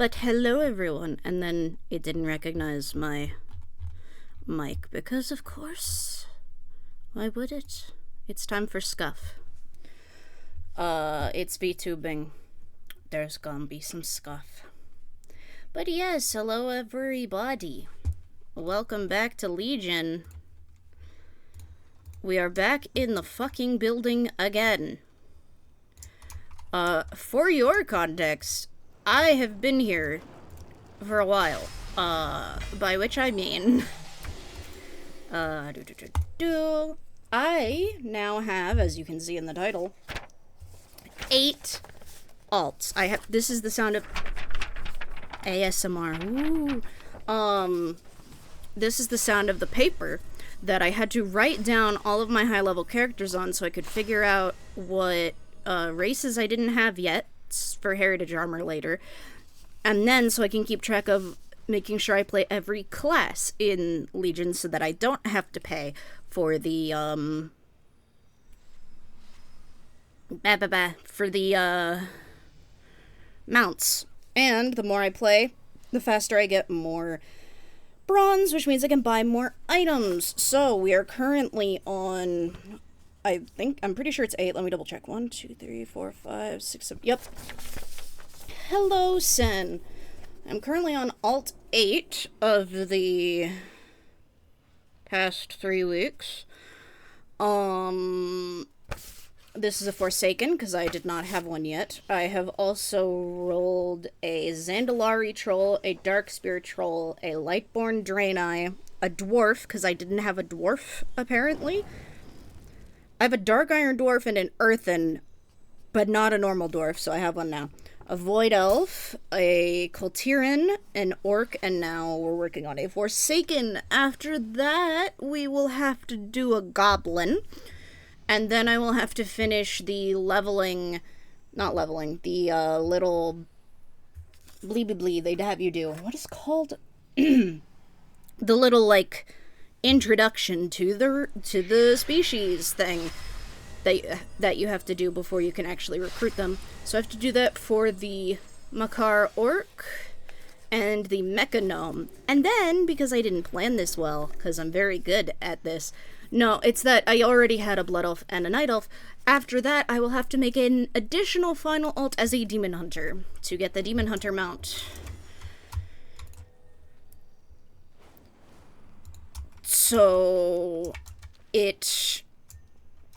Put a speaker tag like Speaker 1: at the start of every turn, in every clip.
Speaker 1: But hello everyone, and then it didn't recognize my mic because of course, why would it? It's time for scuff. It's VTubing. There's gonna be some scuff. But yes, hello everybody. Welcome back to Legion. We are back in the fucking building again. For your context, I have been here for a while. By which I mean... I now have, as you can see in the title, 8 alts. This is the sound of ASMR. Ooh. This is the sound of the paper that I had to write down all of my high-level characters on so I could figure out what races I didn't have yet for heritage armor later, and then so I can keep track of making sure I play every class in Legion so that I don't have to pay for the mounts. And the more I play, the faster I get more bronze, which means I can buy more items. So we are currently on, I'm pretty sure it's 8. Let me double check. 1, 2, 3, 4, 5, 6, 7. Yep. Hello, Sen. I'm currently on Alt 8 of the past 3 weeks. This is a Forsaken, because I did not have one yet. I have also rolled a Zandalari Troll, a Darkspear Troll, a Lightborn Draenei, a Dwarf, because I didn't have a Dwarf, apparently. I have a Dark Iron Dwarf and an Earthen, but not a normal Dwarf, so I have one now. A Void Elf, a Koltiran, an Orc, and now we're working on a Forsaken. After that, we will have to do a Goblin. And then I will have to finish the the little bleeby they'd have you do. What is called? The little, like, introduction to the species thing that you have to do before you can actually recruit them. So I have to do that for the Makar Orc and the Mecha Gnome. And then, because I didn't plan this well, because I'm very good at this, no, it's that I already had a Blood Elf and a Night Elf. After that, I will have to make an additional final alt as a Demon Hunter to get the Demon Hunter mount. So it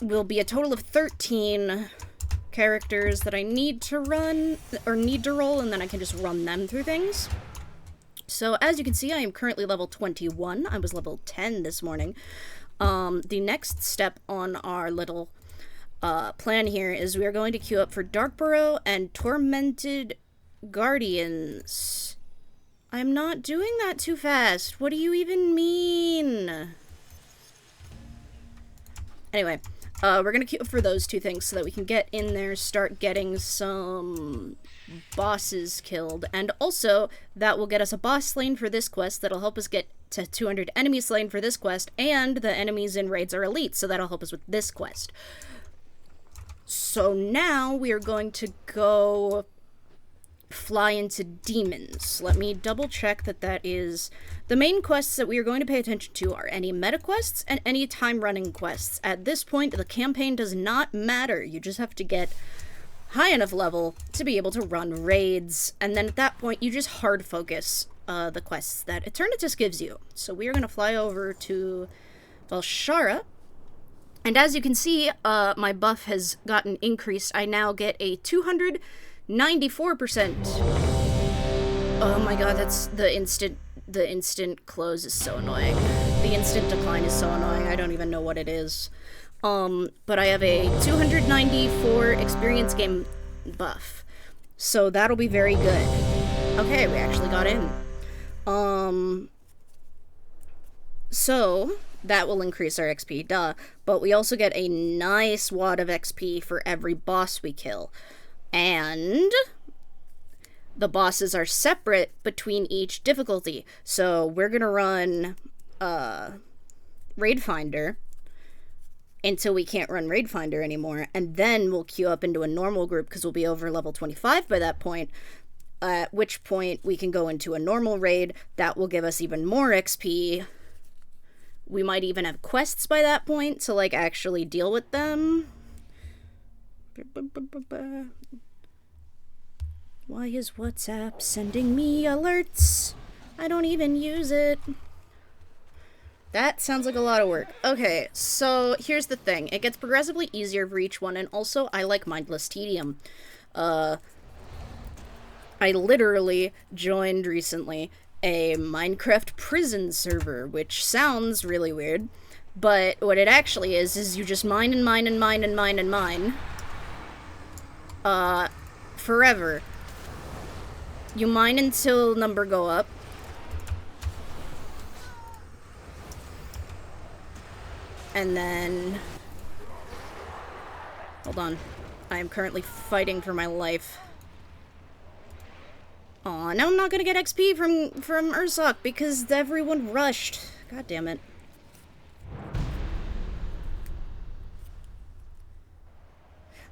Speaker 1: will be a total of 13 characters that I need to run, or need to roll, and then I can just run them through things. So as you can see, I am currently level 21. I was level 10 this morning. The next step on our little plan here is we are going to queue up for Darkburrow and Tormented Guardians. I'm not doing that too fast. What do you even mean? Anyway, we're gonna queue up for those 2 things so that we can get in there, start getting some bosses killed, and also that will get us a boss slain for this quest that'll help us get to 200 enemies slain for this quest, and the enemies in raids are elite, so that'll help us with this quest. So now we are going to go fly into demons. Let me double check that is the main quests that we are going to pay attention to are any meta quests and any time running quests. At this point, the campaign does not matter. You just have to get high enough level to be able to run raids, and then at that point you just hard focus the quests that Eternatus gives you. So we are going to fly over to Valshara, and as you can see, my buff has gotten increased. I now get a 294%. Oh my god, that's the instant close is so annoying. The instant decline is so annoying. I don't even know what it is. But I have a 294 experience game buff. So that'll be very good. Okay, we actually got in. So that will increase our XP, duh. But we also get a nice wad of XP for every boss we kill. And the bosses are separate between each difficulty. So we're gonna run, Raid Finder until we can't run Raid Finder anymore, and then we'll queue up into a normal group because we'll be over level 25 by that point. at which point we can go into a normal raid that will give us even more XP. We might even have quests by that point to, like, actually deal with them. Why is WhatsApp sending me alerts? I don't even use it. That sounds like a lot of work. Okay, so here's the thing. It gets progressively easier for each one, and also I like mindless tedium. I literally joined recently a Minecraft prison server, which sounds really weird, but what it actually is you just mine and mine and mine and mine and mine. Forever. You mine until number go up. And then... Hold on. I am currently fighting for my life. Aw, now I'm not gonna get XP from Ursoc because everyone rushed. God damn it.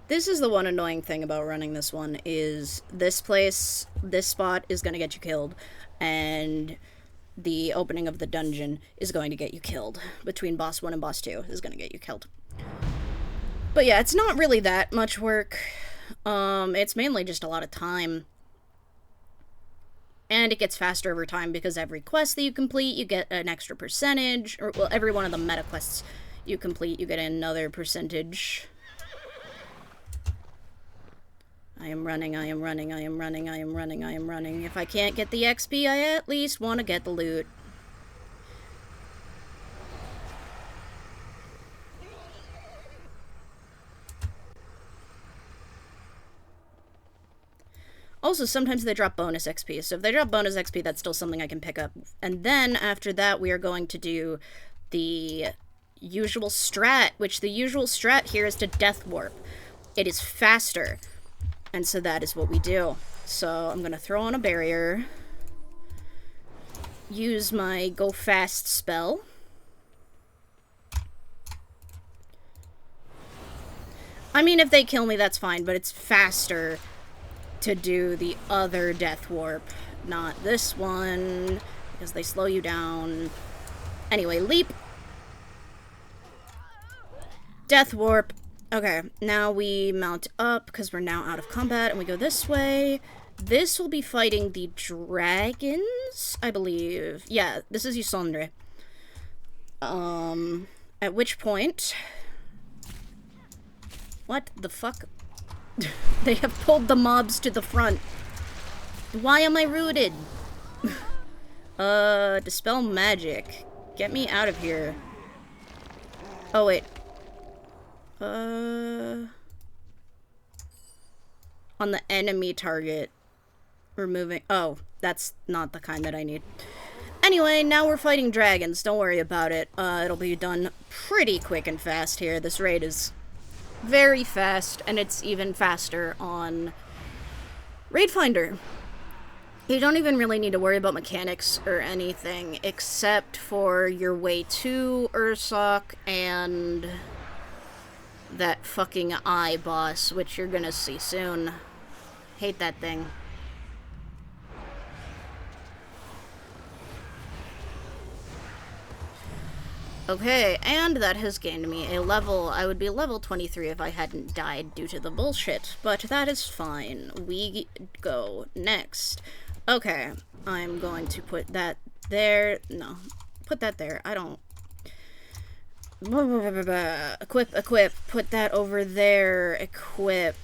Speaker 1: This is the one annoying thing about running this one, is this spot is gonna get you killed, and the opening of the dungeon is going to get you killed. Between boss 1 and boss 2 is gonna get you killed. But yeah, it's not really that much work. It's mainly just a lot of time. And it gets faster over time because every quest that you complete, you get an extra percentage. Or, well, every one of the meta quests you complete, you get another percentage. I am running, I am running, I am running, I am running, I am running. If I can't get the XP, I at least want to get the loot. Also, sometimes they drop bonus XP, so if they drop bonus XP, that's still something I can pick up. And then, after that, we are going to do the usual strat, which the usual strat here is to Death Warp. It is faster, and so that is what we do. So, I'm going to throw on a barrier, use my Go Fast spell. I mean, if they kill me, that's fine, but it's faster to do the other Death Warp, not this one, because they slow you down. Anyway, leap. Death Warp. Okay, now we mount up, because we're now out of combat, and we go this way. This will be fighting the dragons, I believe. Yeah, this is Yusondre. At which point... What the fuck? They have pulled the mobs to the front. Why am I rooted? Dispel magic. Get me out of here. Oh, wait. On the enemy target. Removing... Oh, that's not the kind that I need. Anyway, now we're fighting dragons. Don't worry about it. It'll be done pretty quick and fast here. This raid is very fast, and it's even faster on Raid Finder. You don't even really need to worry about mechanics or anything, except for your way to Ursoc and that fucking eye boss, which you're gonna see soon. Hate that thing. Okay, and that has gained me a level. I would be level 23 if I hadn't died due to the bullshit, but that is fine. We go next. Okay, I'm going to put that there. No, put that there. I don't... Equip. Put that over there. Equip.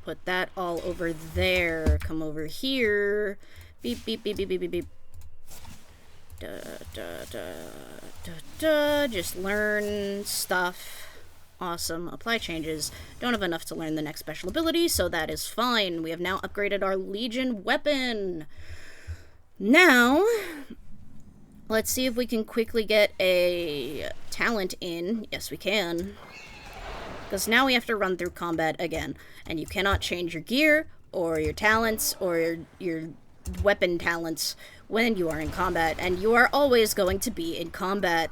Speaker 1: Put that all over there. Come over here. Beep, beep, beep, beep, beep, beep, beep. Just learn stuff. Awesome. Apply changes. Don't have enough to learn the next special ability, so that is fine. We have now upgraded our Legion weapon. Now, let's see if we can quickly get a talent in. Yes, we can. Because now we have to run through combat again. And you cannot change your gear, or your talents, or your weapon talents when you are in combat, and you are always going to be in combat.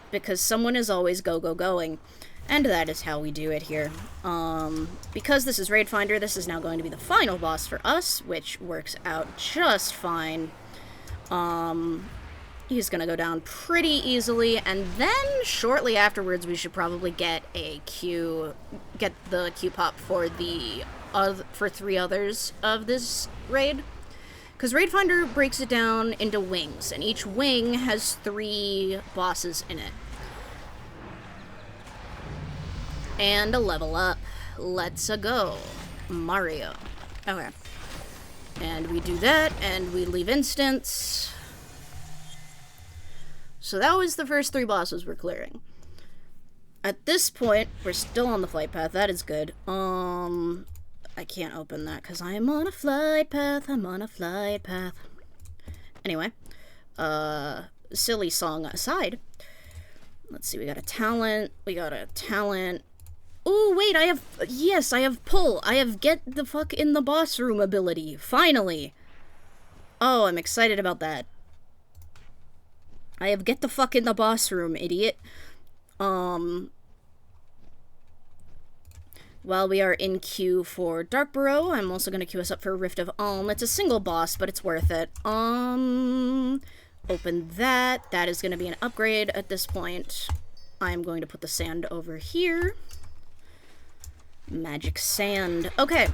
Speaker 1: Because someone is always going. And that is how we do it here. Because this is Raid Finder, this is now going to be the final boss for us, which works out just fine. He's gonna go down pretty easily, and then shortly afterwards we should probably get the Q pop for for 3 others of this raid. Because Raid Finder breaks it down into wings, and each wing has 3 bosses in it. And a level up. Let's-a go. Mario. Okay. And we do that, and we leave instance. So that was the first 3 bosses we're clearing. At this point, we're still on the flight path. That is good. I can't open that because I am on a flight path. I'm on a flight path. Anyway, silly song aside. Let's see, we got a talent. Oh, wait, I have pull. I have get the fuck in the boss room ability. Finally. Oh, I'm excited about that. I have get the fuck in the boss room, idiot. While we are in queue for Darkburrow, I'm also going to queue us up for Rift of Ulm. It's a single boss, but it's worth it. Open that. That is going to be an upgrade at this point. I'm going to put the sand over here. Magic sand. Okay.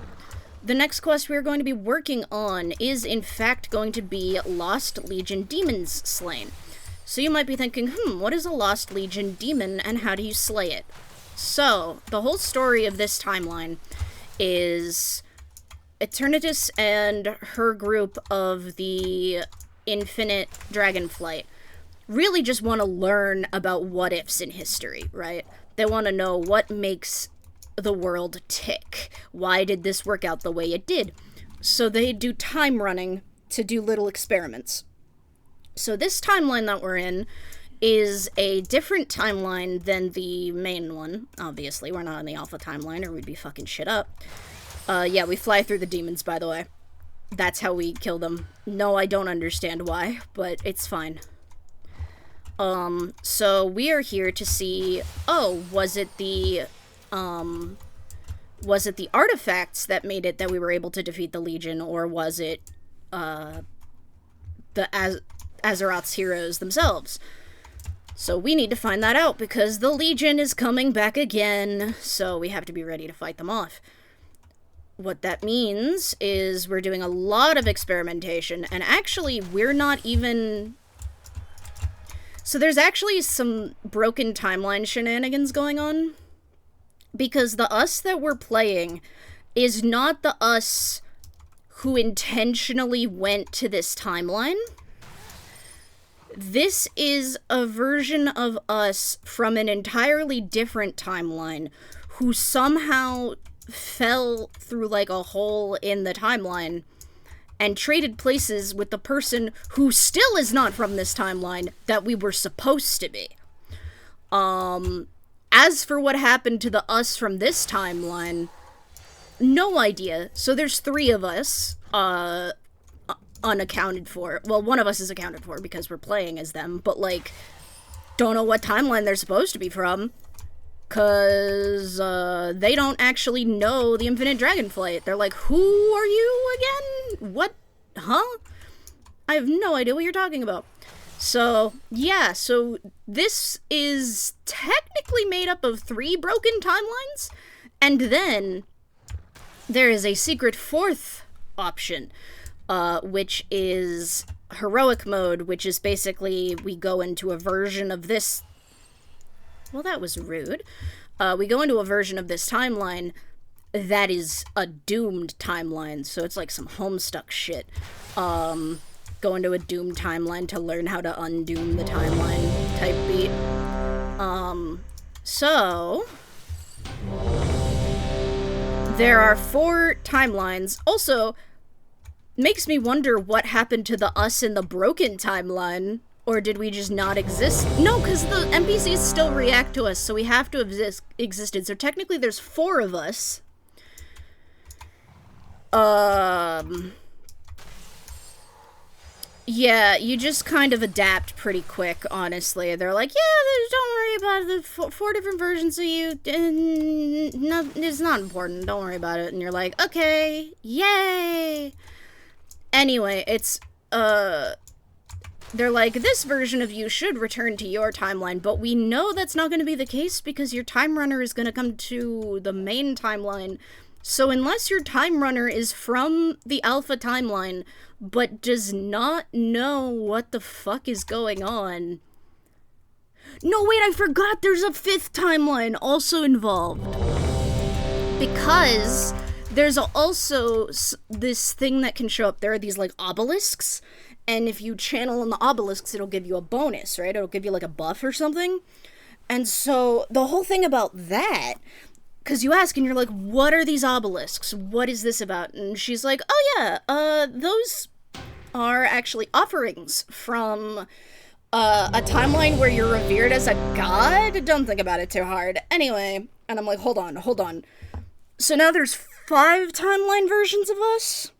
Speaker 1: The next quest we're going to be working on is, in fact, going to be Lost Legion Demons Slain. So you might be thinking, what is a Lost Legion demon and how do you slay it? So, the whole story of this timeline is Eternatus and her group of the Infinite Dragonflight really just want to learn about what-ifs in history, right? They want to know what makes the world tick. Why did this work out the way it did? So they do time running to do little experiments. So this timeline that we're in is a different timeline than the main one. Obviously, we're not in the alpha timeline or we'd be fucking shit up. Yeah, we fly through the demons, by the way. That's how we kill them. No, I don't understand why, but it's fine. So we are here to see, was it the artifacts that made it that we were able to defeat the Legion, or was it, the Azeroth's heroes themselves? So we need to find that out, because the Legion is coming back again, so we have to be ready to fight them off. What that means is we're doing a lot of experimentation, and actually we're not even... So there's actually some broken timeline shenanigans going on, because the us that we're playing is not the us who intentionally went to this timeline. This is a version of us from an entirely different timeline who somehow fell through like a hole in the timeline and traded places with the person who still is not from this timeline that we were supposed to be. As for what happened to the us from this timeline, no idea. So there's 3 of us, unaccounted for. Well, one of us is accounted for because we're playing as them, but like, don't know what timeline they're supposed to be from, cause they don't actually know the Infinite Dragonflight. They're like, who are you again? What? Huh? I have no idea what you're talking about. So, yeah, so this is technically made up of 3 broken timelines, and then there is a secret 4th option, which is heroic mode, which is basically we go into a version of this... Well, that was rude. We go into a version of this timeline that is a doomed timeline, so it's like some Homestuck shit. Go into a doomed timeline to learn how to undoom the timeline type beat. So... there are 4 timelines. Also... makes me wonder what happened to the us in the broken timeline. Or did we just not exist? No, because the NPCs still react to us, so we have to have existed. So technically there's 4 of us. Yeah, you just kind of adapt pretty quick, honestly. They're like, yeah, don't worry about the four different versions of you. No, it's not important. Don't worry about it. And you're like, okay, yay. Anyway, they're like, this version of you should return to your timeline, but we know that's not going to be the case because your time runner is going to come to the main timeline. So unless your time runner is from the alpha timeline, but does not know what the fuck is going on. No, wait, I forgot there's a 5th timeline also involved. Because there's also this thing that can show up. There are these, like, obelisks. And if you channel on the obelisks, it'll give you a bonus, right? It'll give you, like, a buff or something. And so the whole thing about that, because you ask and you're like, what are these obelisks? What is this about? And she's like, oh yeah, those are actually offerings from a timeline where you're revered as a god? Don't think about it too hard. Anyway, and I'm like, hold on. So now there's 5 timeline versions of us?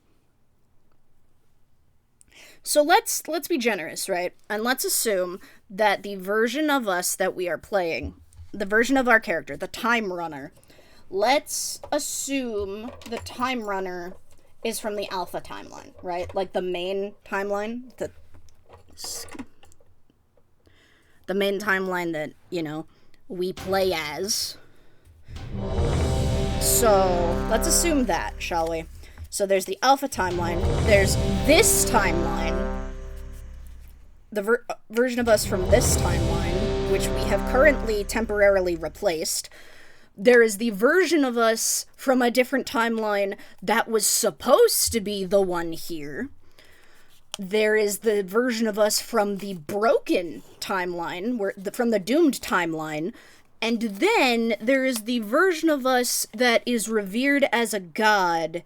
Speaker 1: So let's be generous, right? And let's assume that the version of us that we are playing, the version of our character, the Time Runner, let's assume the Time Runner is from the Alpha timeline, right? Like the main timeline, the main timeline that, you know, we play as. So let's assume that, shall we? So there's the Alpha timeline, there's this timeline, the version of us from this timeline, which we have currently temporarily replaced. There is the version of us from a different timeline that was supposed to be the one here. There is the version of us from the broken timeline, from the doomed timeline. And then there is the version of us that is revered as a god,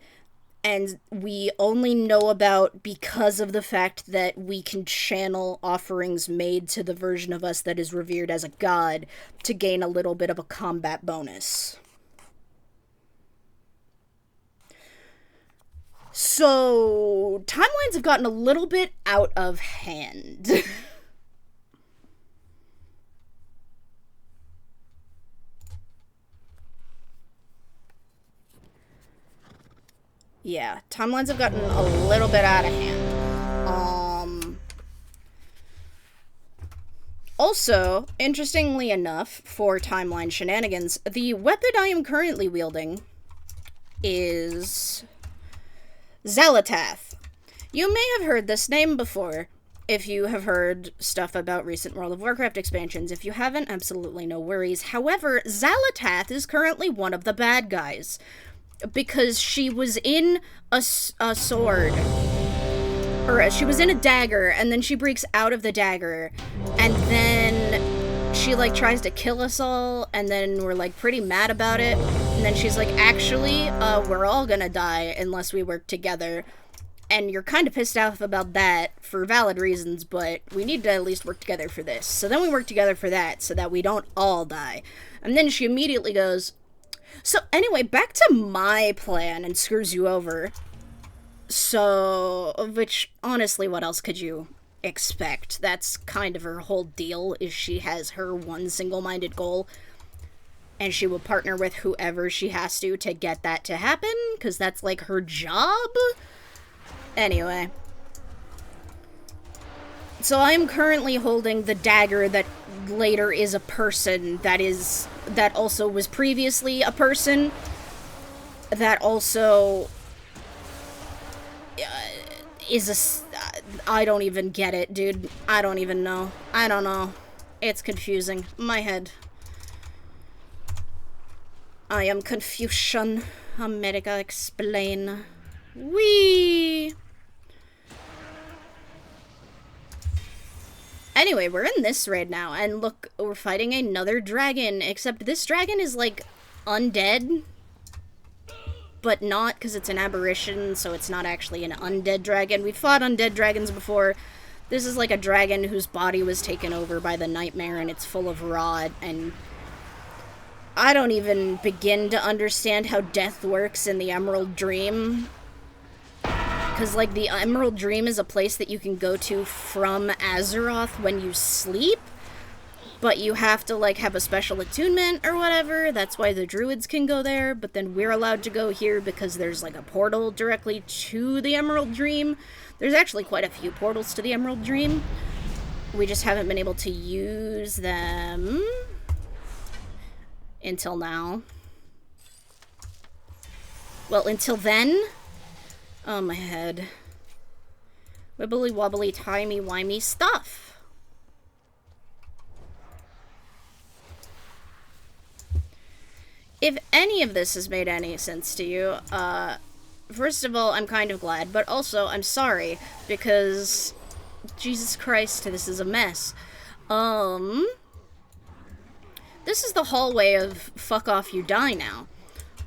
Speaker 1: and we only know about because of the fact that we can channel offerings made to the version of us that is revered as a god to gain a little bit of a combat bonus. So, timelines have gotten a little bit out of hand. Yeah, timelines have gotten a little bit out of hand. Also, interestingly enough, for timeline shenanigans, the weapon I am currently wielding is Xalatath. You may have heard this name before, if you have heard stuff about recent World of Warcraft expansions. If you haven't, absolutely no worries. However, Xalatath is currently one of the bad guys, because she was in a sword, or she was in a dagger, and then she breaks out of the dagger, and then she, like, tries to kill us all, and then we're, like, pretty mad about it, and then she's like, actually, we're all gonna die unless we work together, and you're kind of pissed off about that for valid reasons, but we need to at least work together for this. So then we work together for that, so that we don't all die. And then she immediately goes, so anyway, back to my plan, and screws you over. So, which, honestly, what else could you expect? That's kind of her whole deal, is she has her one single-minded goal, and she will partner with whoever she has to get that to happen, because that's, like, her job? Anyway. So I am currently holding the dagger that later is a person, that also was previously a person, that also is I don't even get it, dude. I don't even know. I don't know. It's confusing. My head. I am confusion. America explain. Wee. Anyway, we're in this raid now, and look, we're fighting another dragon, except this dragon is, like, undead, but not, because it's an aberration, so it's not actually an undead dragon. We've fought undead dragons before. This is, like, a dragon whose body was taken over by the nightmare, and it's full of rot, and I don't even begin to understand how death works in the Emerald Dream, because, like, the Emerald Dream is a place that you can go to from Azeroth when you sleep, but you have to, like, have a special attunement or whatever. That's why the druids can go there, but then we're allowed to go here because there's, like, a portal directly to the Emerald Dream. There's actually quite a few portals to the Emerald Dream. We just haven't been able to use them until now. Well, until then. Oh, my head. Wibbly wobbly, timey-wimey stuff. If any of this has made any sense to you, first of all, I'm kind of glad, but also, I'm sorry, because Jesus Christ, this is a mess. This is the hallway of fuck off, you die now.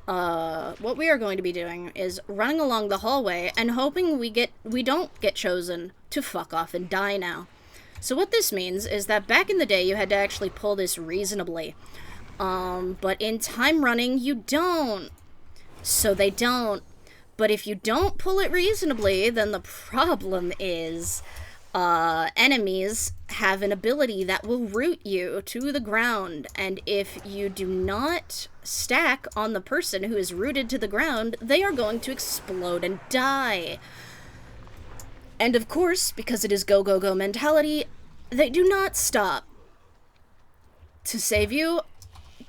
Speaker 1: What we are going to be doing is running along the hallway and hoping we don't get chosen to fuck off and die now. So what this means is that back in the day, you had to actually pull this reasonably. But in time running, you don't. So they don't. But if you don't pull it reasonably, then the problem is, enemies have an ability that will root you to the ground, and if you do not stack on the person who is rooted to the ground, they are going to explode and die. And of course, because it is go, go, go mentality, they do not stop to save you.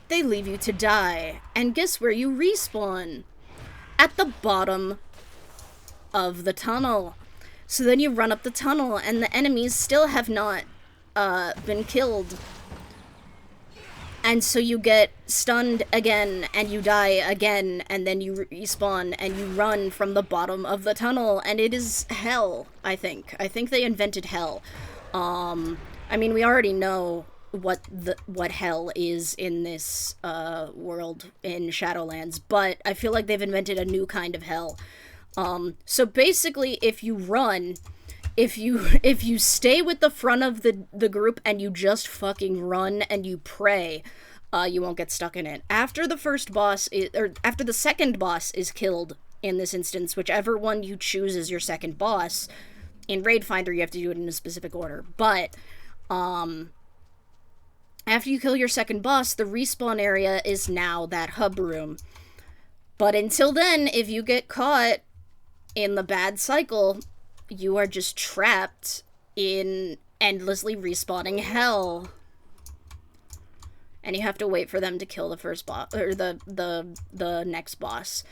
Speaker 1: They leave you to die. And guess where you respawn? At the bottom of the tunnel. So then you run up the tunnel, and the enemies still have not been killed. And so you get stunned again, and you die again, and then you respawn, and you run from the bottom of the tunnel, and it is hell, I think. I think they invented hell. I mean, we already know what hell is in this world in Shadowlands, but I feel like they've invented a new kind of hell. So basically, if you run, if you stay with the front of the group and you just fucking run and you pray, you won't get stuck in it. After the first boss after the second boss is killed in this instance, whichever one you choose as your second boss, in Raid Finder you have to do it in a specific order, but, after you kill your second boss, the respawn area is now that hub room. But until then, if you get caught in the bad cycle, you are just trapped in endlessly respawning hell. And you have to wait for them to kill the first boss, or the next boss.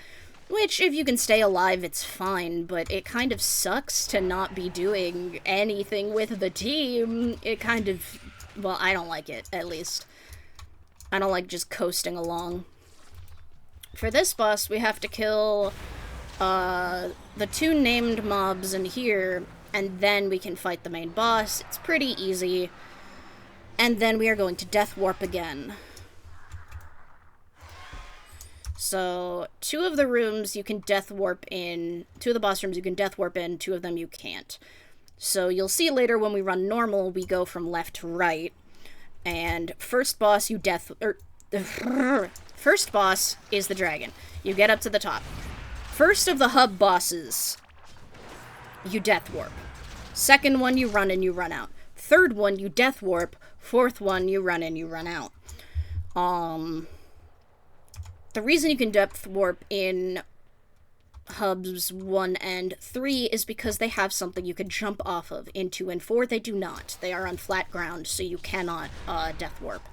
Speaker 1: Which, if you can stay alive, it's fine, but it kind of sucks to not be doing anything with the team. It kind of... Well, I don't like it, at least. I don't like just coasting along. For this boss, we have to kill the two named mobs in here, and then we can fight the main boss. It's pretty easy. And then we are going to Death Warp again. So, two of the rooms you can Death Warp in. Two of the boss rooms you can Death Warp in, two of them you can't. So you'll see later when we run normal, we go from left to right. And first boss you first boss is the dragon. You get up to the top. First of the hub bosses, you Death Warp. Second one you run and you run out. Third one you Death Warp. Fourth one you run and you run out. The reason you can Death Warp in hubs 1 and 3 is because they have something you can jump off of. In 2 and 4, they do not. They are on flat ground, so you cannot Death Warp.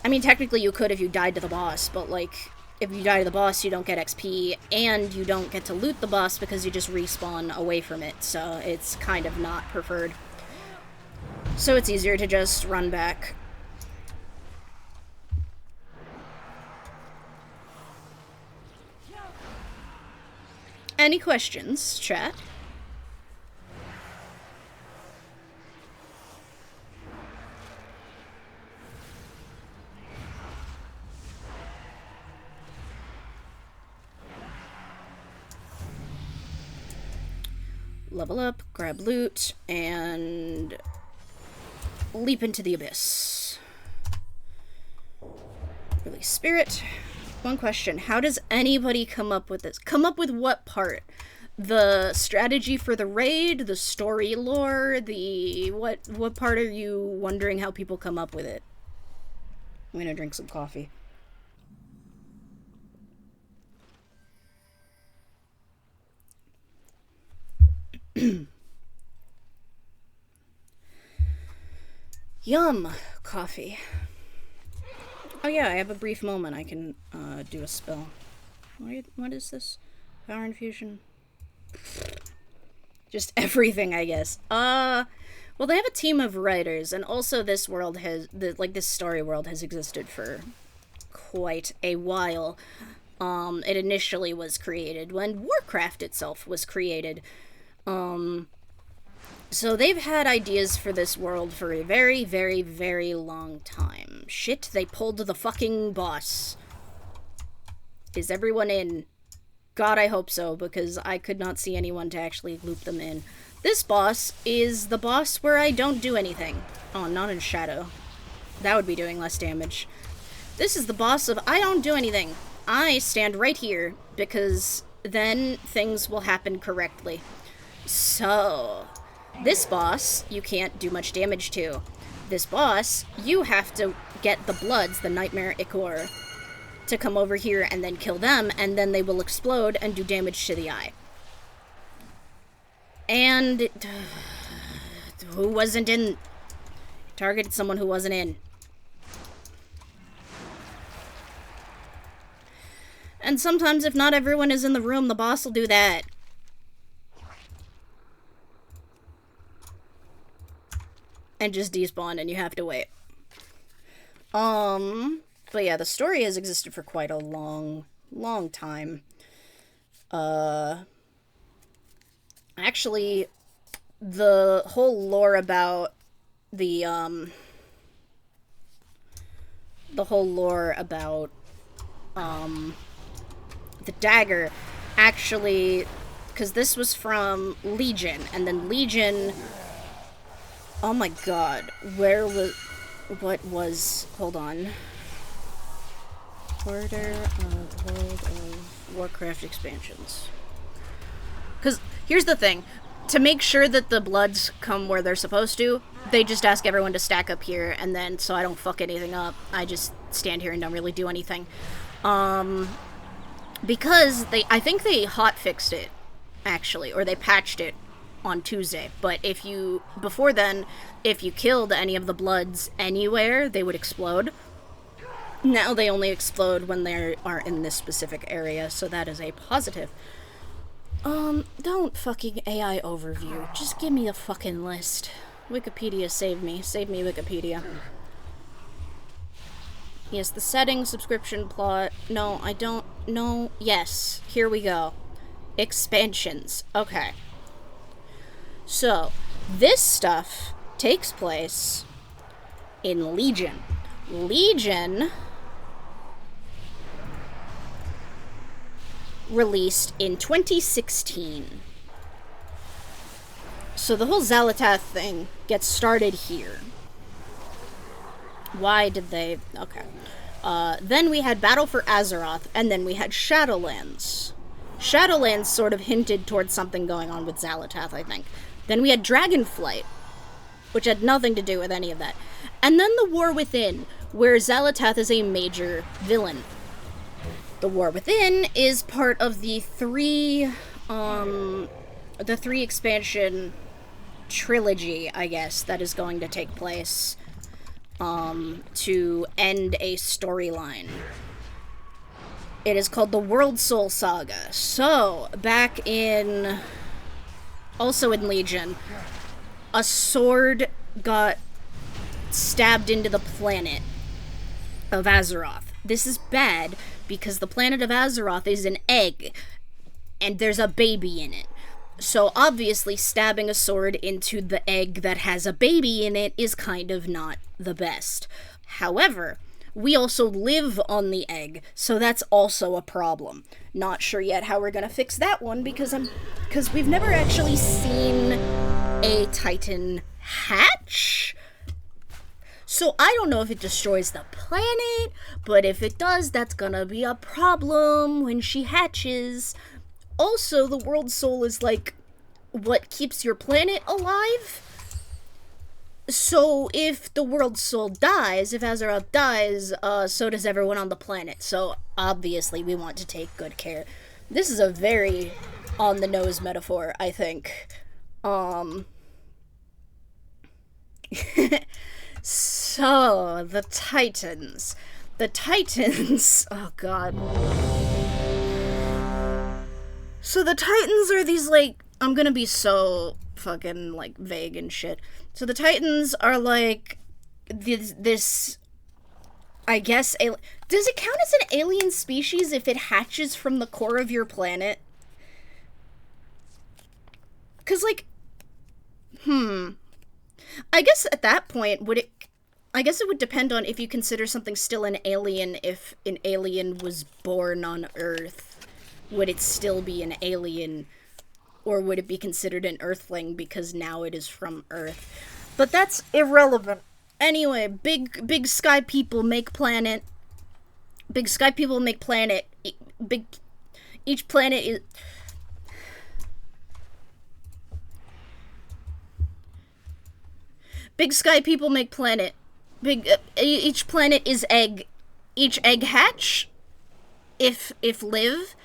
Speaker 1: I mean, technically you could if you died to the boss, but, like, if you die to the boss, you don't get XP, and you don't get to loot the boss because you just respawn away from it, so it's kind of not preferred. So it's easier to just run back. Any questions, chat? Level up, grab loot, and leap into the abyss. Release spirit. One question, how does anybody come up with this? Come up with what part? the strategy for the raid, the story lore, the what part are you wondering how people come up with it? I'm gonna drink some coffee. Yum, coffee. Oh yeah, I have a brief moment. I can do a spell. What is this? Power infusion. Just everything, I guess. Well, they have a team of writers, and also this world has this story world has existed for quite a while. It initially was created when Warcraft itself was created. So they've had ideas for this world for a very, very, very long time. Shit, they pulled the fucking boss. Is everyone in? God, I hope so, because I could not see anyone to actually loop them in. This boss is the boss where I don't do anything. Oh, not in Shadow. That would be doing less damage. This is the boss of I don't do anything. I stand right here, because then things will happen correctly. So, this boss, you can't do much damage to. This boss, you have to get the Bloods, the Nightmare Ichor, to come over here and then kill them, and then they will explode and do damage to the eye. And who wasn't in? Targeted someone who wasn't in. And sometimes if not everyone is in the room, the boss will do that. And just despawn, and you have to wait. But yeah, the story has existed for quite a long, long time. Actually, the whole lore about the dagger, actually, because this was from Legion, and then Legion, oh my god, hold on. Order of World of Warcraft expansions. Because here's the thing. To make sure that the Bloods come where they're supposed to, they just ask everyone to stack up here, and then so I don't fuck anything up, I just stand here and don't really do anything. Because I think they hotfixed it, actually, or they patched it on Tuesday, but before then, if you killed any of the Bloods anywhere, they would explode. Now they only explode when they are in this specific area, so that is a positive. Don't fucking AI overview. Just give me a fucking list. Wikipedia, save me. Save me, Wikipedia. Yes, the settings, subscription plot. No, I don't know. Yes, here we go. Expansions. Okay. So, this stuff takes place in Legion. Legion released in 2016. So the whole Xalatath thing gets started here. Why did they... Okay. Then we had Battle for Azeroth, and then we had Shadowlands. Shadowlands sort of hinted towards something going on with Xalatath, I think. Then we had Dragonflight, which had nothing to do with any of that. And then the War Within, where Xalatath is a major villain. The War Within is part of the three expansion trilogy, I guess, that is going to take place to end a storyline. It is called the World Soul Saga. So, back in... Also in Legion, a sword got stabbed into the planet of Azeroth. This is bad because the planet of Azeroth is an egg, and there's a baby in it. So obviously stabbing a sword into the egg that has a baby in it is kind of not the best. However, we also live on the egg, so that's also a problem. Not sure yet how we're gonna fix that one because we've never actually seen a Titan hatch. So I don't know if it destroys the planet, but if it does, that's gonna be a problem when she hatches. also the world soul is like what keeps your planet alive. So if the world soul dies, if Azeroth dies, so does everyone on the planet. So obviously we want to take good care. This is a very on the nose metaphor, I think. So the Titans. The Titans. Oh god. So the Titans are these, like, I'm gonna be so fucking, like, vague and shit. So the Titans are, like, this I guess, does it count as an alien species if it hatches from the core of your planet? Because, like, I guess at that point, I guess it would depend on if you consider something still an alien. If an alien was born on Earth, would it still be an alien, or would it be considered an Earthling because now it is from Earth? But that's irrelevant. Anyway, big sky people make planet. Big sky people make planet. Each planet is... Big sky people make planet. Each planet is egg. Each egg hatch, if live,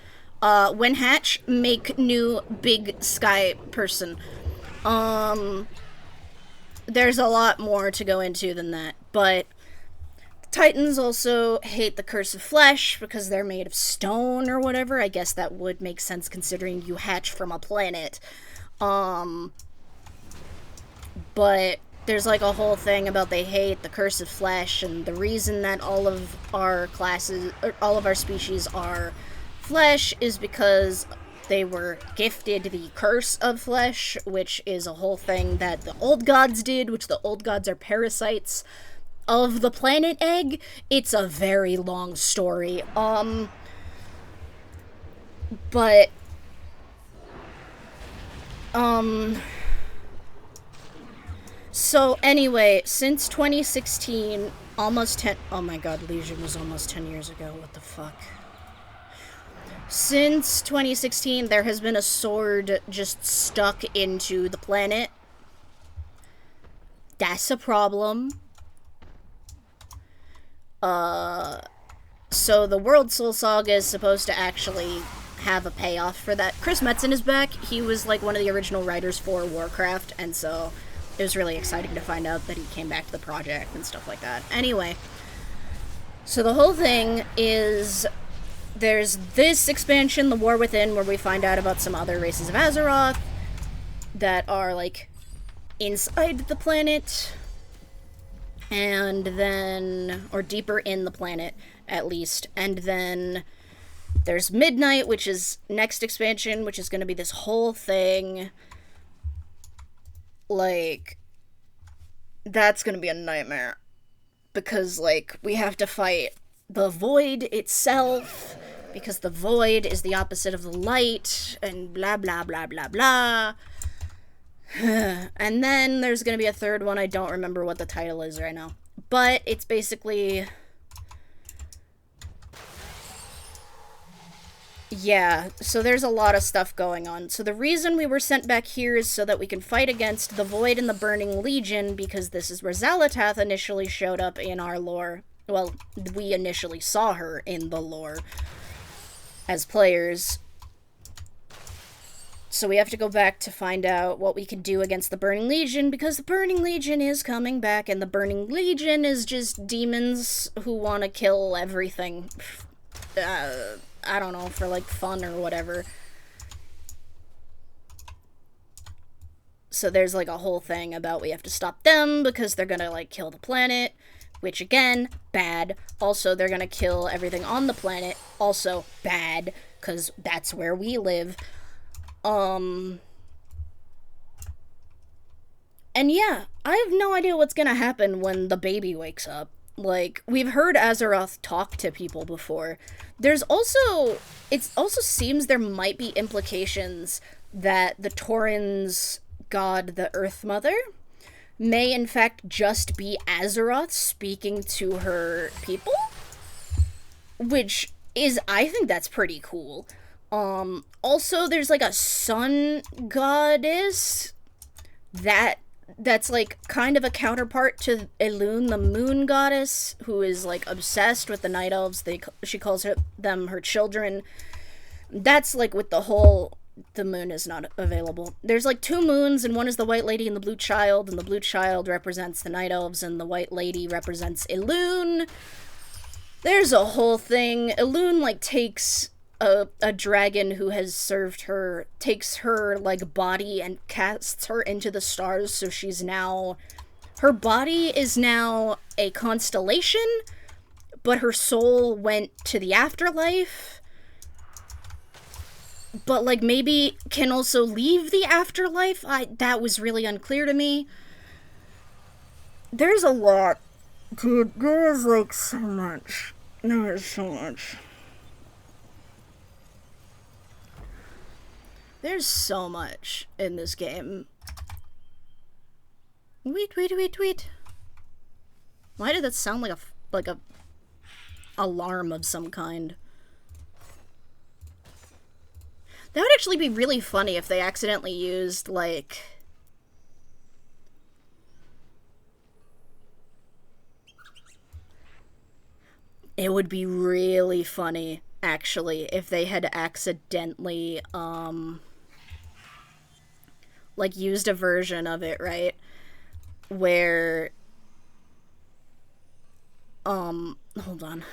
Speaker 1: when hatch, make new big sky person. There's a lot more to go into than that, but Titans also hate the curse of flesh because they're made of stone or whatever. I guess that would make sense considering you hatch from a planet. But there's like a whole thing about they hate the curse of flesh, and the reason that all of our classes, or all of our species are flesh is because they were gifted the curse of flesh, which is a whole thing that the old gods did, which the old gods are parasites of the planet egg. It's a very long story. But so anyway, since 2016, almost 10... Oh my god, Legion was almost 10 years ago. What the fuck? Since 2016, there has been a sword just stuck into the planet. That's a problem. So the World Soul Saga is supposed to actually have a payoff for that. Chris Metzen is back. He was like one of the original writers for Warcraft, and so it was really exciting to find out that he came back to the project and stuff like that. Anyway, so the whole thing is there's this expansion, The War Within, where we find out about some other races of Azeroth that are, like, inside the planet, and then, or deeper in the planet, at least, and then there's Midnight, which is next expansion, which is going to be this whole thing. Like, that's going to be a nightmare, because, like, we have to fight the void itself, because the void is the opposite of the light, and blah, blah, blah, blah, blah. And then there's gonna be a third one. I don't remember what the title is right now. But it's basically... yeah, so there's a lot of stuff going on. So the reason we were sent back here is so that we can fight against the Void and the Burning Legion, because this is where Xalatath initially showed up in our lore. Well, we initially saw her in the lore as players. So we have to go back to find out what we can do against the Burning Legion, because the Burning Legion is coming back, and the Burning Legion is just demons who want to kill everything. I don't know, for like fun or whatever. So there's like a whole thing about we have to stop them because they're gonna like kill the planet. Which, again, bad. Also, they're gonna kill everything on the planet. Also, bad, because that's where we live. And yeah, I have no idea what's gonna happen when the baby wakes up. Like, we've heard Azeroth talk to people before. There's also... it also seems there might be implications that the Tauren's god, the Earth Mother, may in fact just be Azeroth speaking to her people, which is, I think that's pretty cool. Also, there's like a sun goddess that's like kind of a counterpart to Elune, the moon goddess, who is like obsessed with the night elves. She calls them her children. That's like with the whole the moon is not available. There's like two moons, and one is the white lady and the blue child, and the blue child represents the night elves, and the white lady represents Elune. There's a whole thing. Elune like takes a dragon who has served her, takes her like body and casts her into the stars, so she's now, her body is now a constellation, but her soul went to the afterlife, but like maybe can also leave the afterlife. That was really unclear to me. There's a lot, dude. There's like so much. There's so much. There's so much in this game. Wait. Why did that sound like a alarm of some kind? That would actually be really funny if they accidentally used, like... It would be really funny, actually, if they had accidentally, like, used a version of it, right? Where... hold on.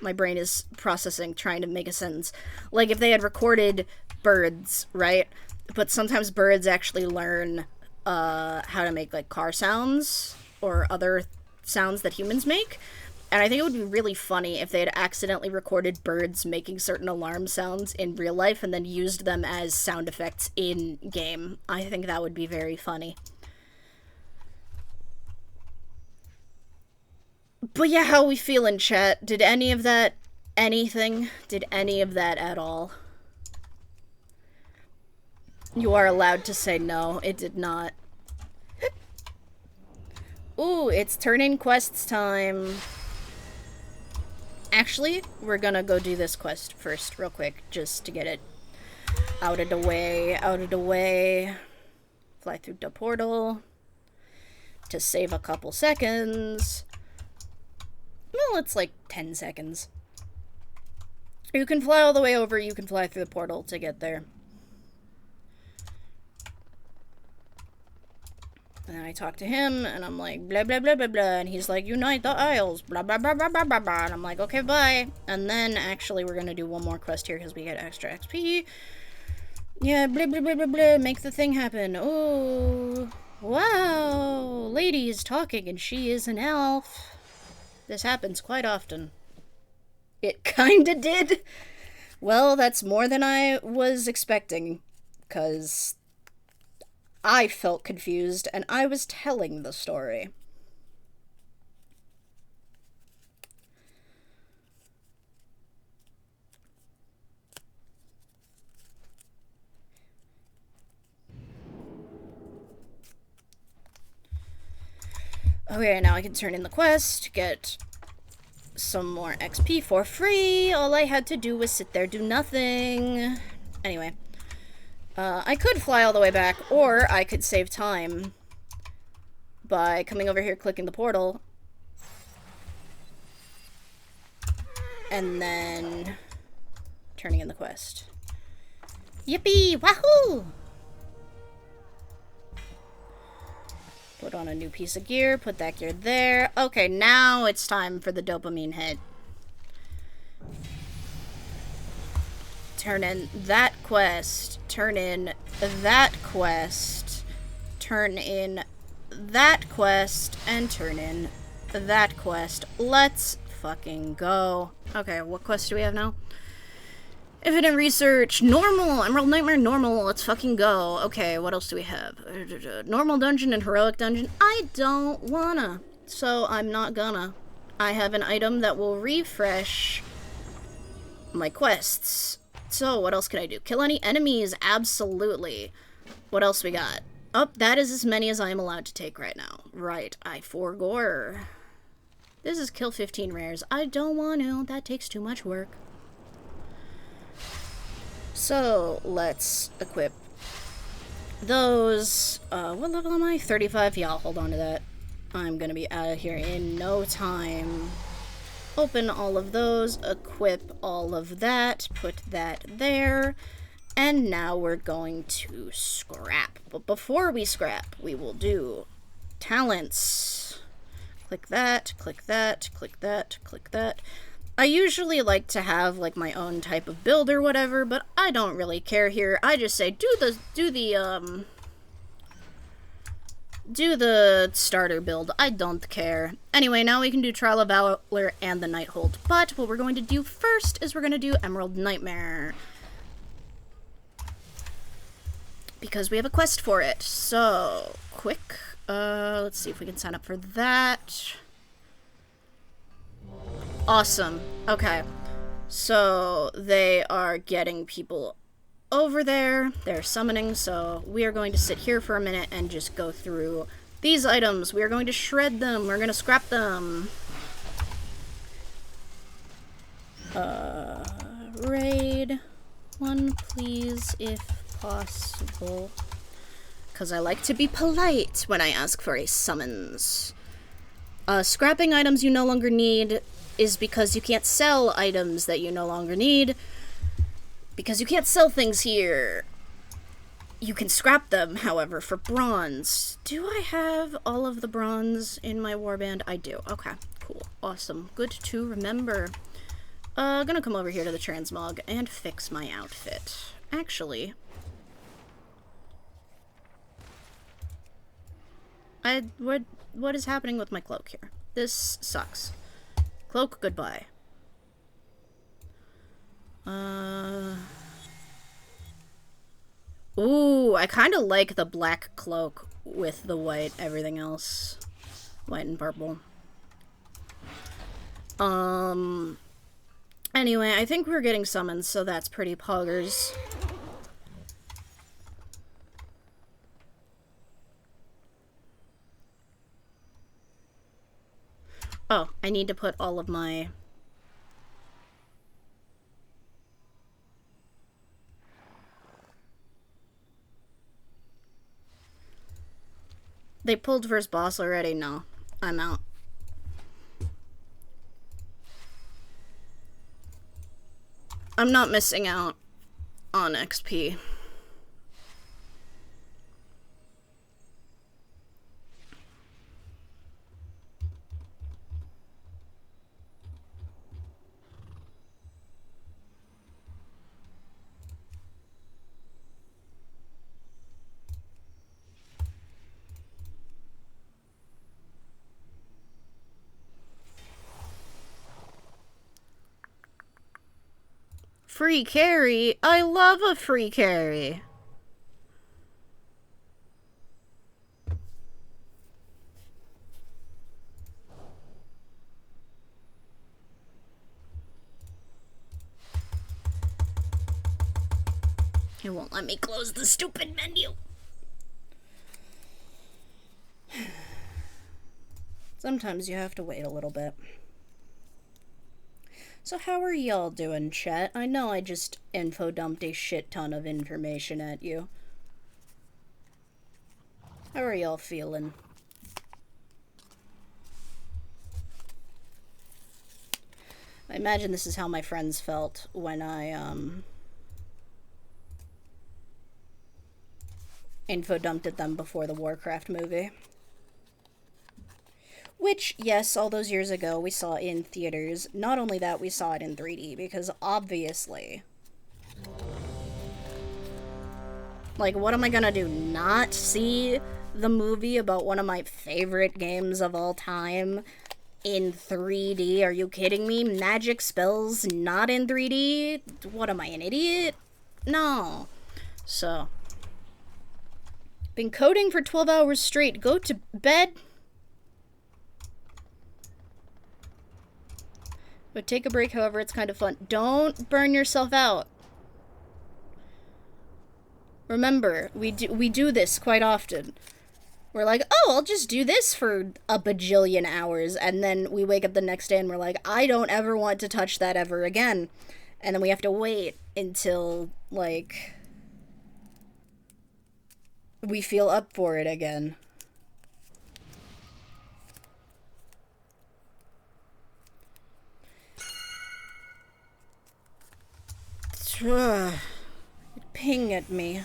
Speaker 1: My brain is processing, trying to make a sentence. Like, if they had recorded birds, right? But sometimes birds actually learn how to make, like, car sounds or other sounds that humans make. And I think it would be really funny if they had accidentally recorded birds making certain alarm sounds in real life and then used them as sound effects in-game. I think that would be very funny. But yeah, how we feel in chat? Did any of that anything? Did any of that at all? You are allowed to say no, it did not. Ooh, it's turn-in quests time. Actually, we're gonna go do this quest first, real quick, just to get it out of the way. Fly through the portal to save a couple seconds. Well, it's like 10 seconds. You can fly all the way over, you can fly through the portal to get there. And I talk to him, and I'm like, blah, blah, blah, blah, blah. And he's like, unite the isles, blah, blah, blah, blah, blah, blah, blah. And I'm like, okay, bye. And then, actually, we're gonna do one more quest here, because we get extra XP. Yeah, blah, blah, blah, blah, blah. Make the thing happen. Oh, wow. Lady is talking, and she is an elf. This happens quite often. It kinda did. Well, that's more than I was expecting, because I felt confused, and I was telling the story. Okay, now I can turn in the quest, get some more XP for free. All I had to do was sit there, do nothing. Anyway. I could fly all the way back, or I could save time by coming over here, clicking the portal, and then turning in the quest. Yippee! Wahoo! Put on a new piece of gear, put that gear there. Okay, now it's time for the dopamine hit. Turn in that quest, turn in that quest, turn in that quest, and turn in that quest. Let's fucking go. Okay, what quest do we have now? Infinite research, normal, Emerald Nightmare, normal, let's fucking go. Okay, what else do we have? Normal dungeon and heroic dungeon. I don't wanna, so I'm not gonna. I have an item that will refresh my quests. So, what else can I do? Kill any enemies? Absolutely. What else we got? Oh, that is as many as I am allowed to take right now. Right, I forgore. This is kill 15 rares. I don't want to. That takes too much work. So, let's equip those. What level am I? 35? Yeah, I'll hold on to that. I'm gonna be out of here in no time. Open all of those, equip all of that, put that there, and now we're going to scrap. But before we scrap, we will do talents. Click that, click that, click that, click that. I usually like to have like my own type of build or whatever, but I don't really care here. I just say do the starter build. I don't care. Anyway, now we can do Trial of Valor and the Nighthold. But what we're going to do first is we're going to do Emerald Nightmare, because we have a quest for it. So, quick. Let's see if we can sign up for that. Awesome. Okay. So, they are getting people over there. They're summoning, so we are going to sit here for a minute and just go through these items. We are going to shred them. We're going to scrap them. Raid 1, please, if possible. Because I like to be polite when I ask for a summons. Scrapping items you no longer need is because you can't sell items that you no longer need. Because you can't sell things here. You can scrap them, however, for bronze. Do I have all of the bronze in my warband? I do. Okay, cool. Awesome. Good to remember. Gonna come over here to the transmog and fix my outfit. Actually, what is happening with my cloak here? This sucks. Cloak, goodbye. Ooh, I kind of like the black cloak with the white, everything else. White and purple. Anyway, I think we're getting summons, so that's pretty poggers. Oh, I need to put all of my... They pulled first boss already? No. I'm out. I'm not missing out on XP. Free carry? I love a free carry. It won't let me close the stupid menu. Sometimes you have to wait a little bit. So how are y'all doing, chat? I know I just info dumped a shit ton of information at you. How are y'all feeling? I imagine this is how my friends felt when I, info dumped at them before the Warcraft movie. Which, yes, all those years ago we saw in theaters. Not only that, we saw it in 3D, because obviously... Like, what am I gonna do? Not see the movie about one of my favorite games of all time in 3D? Are you kidding me? Magic spells not in 3D? What am I, an idiot? No. So. Been coding for 12 hours straight. Go to bed. But take a break, however, it's kind of fun. Don't burn yourself out. Remember, we do this quite often. We're like, oh, I'll just do this for a bajillion hours, and then we wake up the next day and we're like, I don't ever want to touch that ever again. And then we have to wait until, like, we feel up for it again. Ping at me.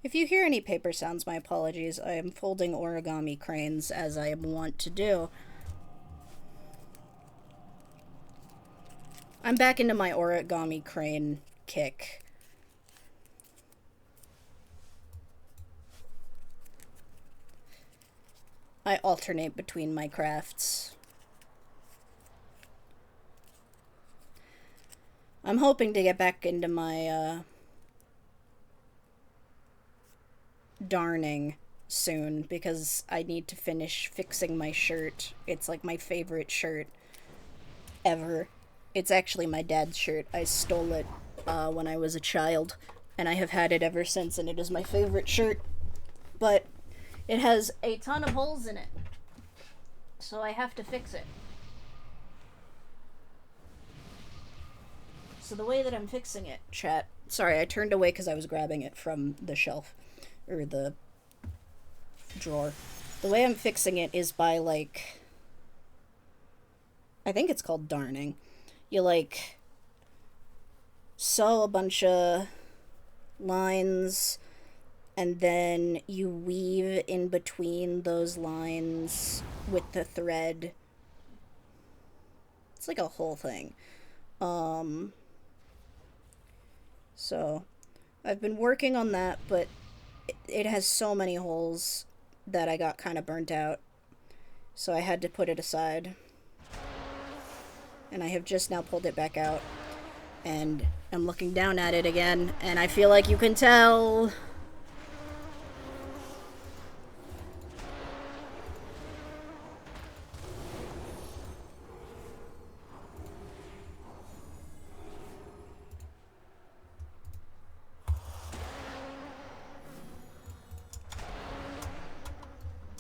Speaker 1: If you hear any paper sounds, my apologies. I am folding origami cranes as I am wont to do. I'm back into my origami crane kick. I alternate between my crafts. I'm hoping to get back into my, darning soon, because I need to finish fixing my shirt. It's like my favorite shirt ever. It's actually my dad's shirt. I stole it when I was a child, and I have had it ever since, and it is my favorite shirt. But it has a ton of holes in it, so I have to fix it. So the way that I'm fixing it, chat... Sorry, I turned away because I was grabbing it from the shelf. Or the drawer. The way I'm fixing it is by, like... I think it's called darning. You, like, sew a bunch of lines, and then you weave in between those lines with the thread. It's like a whole thing. So, I've been working on that, but it has so many holes that I got kind of burnt out. So I had to put it aside. And I have just now pulled it back out. And I'm looking down at it again, and I feel like you can tell...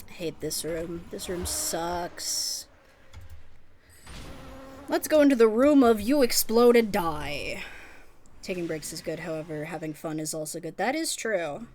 Speaker 1: I hate this room. This room sucks. Let's go into the room of you explode and die. Taking breaks is good, however, having fun is also good. That is true.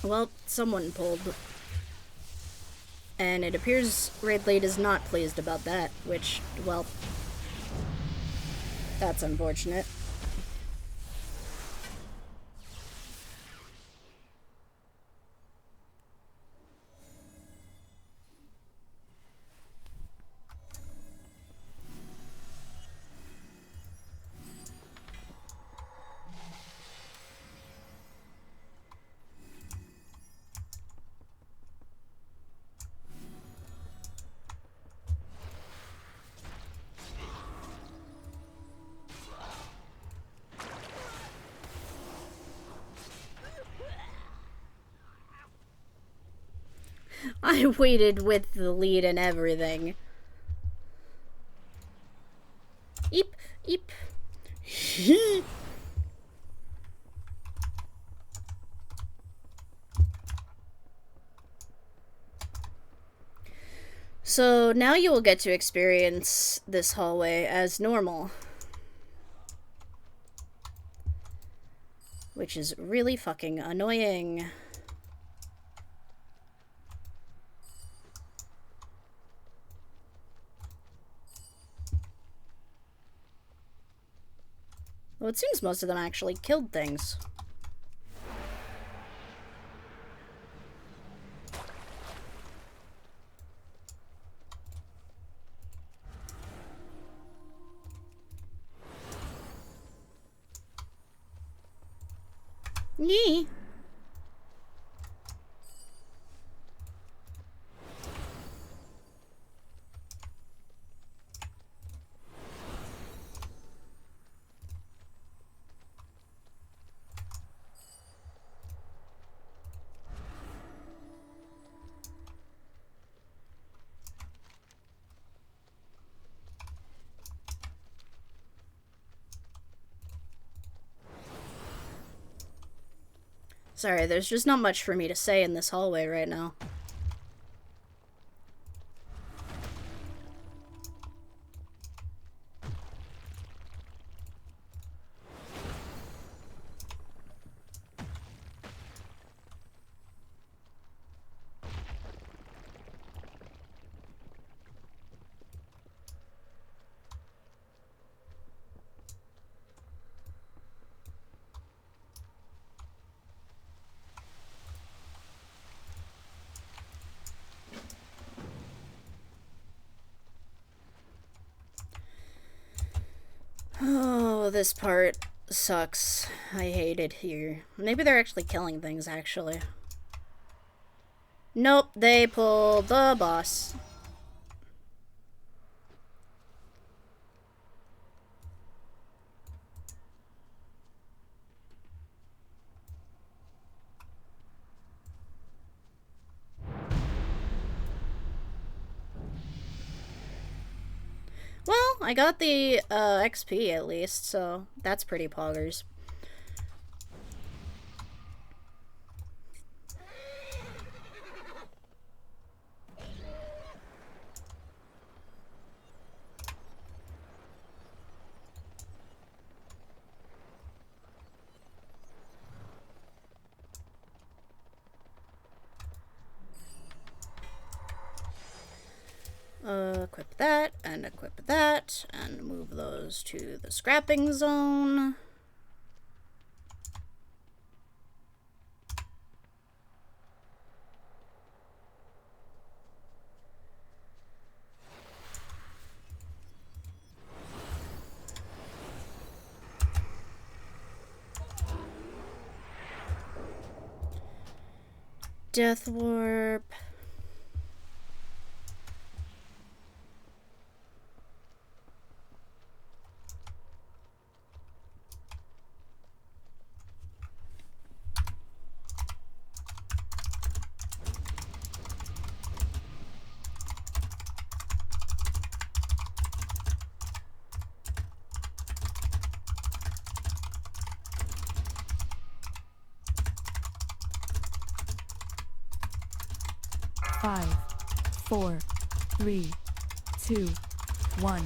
Speaker 1: Well, someone pulled. And it appears Ridley is not pleased about that, which, well, that's unfortunate. I waited with the lead and everything. Eep, eep. So now you will get to experience this hallway as normal. Which is really fucking annoying. Well, it seems most of them actually killed things. Yee. Sorry, there's just not much for me to say in this hallway right now. Oh, this part sucks. I hate it here. Maybe they're actually killing things, actually. Nope, they pulled the boss. Well, I got the XP at least, so that's pretty poggers. Equip that, and move those to the scrapping zone. Death warp.
Speaker 2: Five, 4, 3, 2, 1.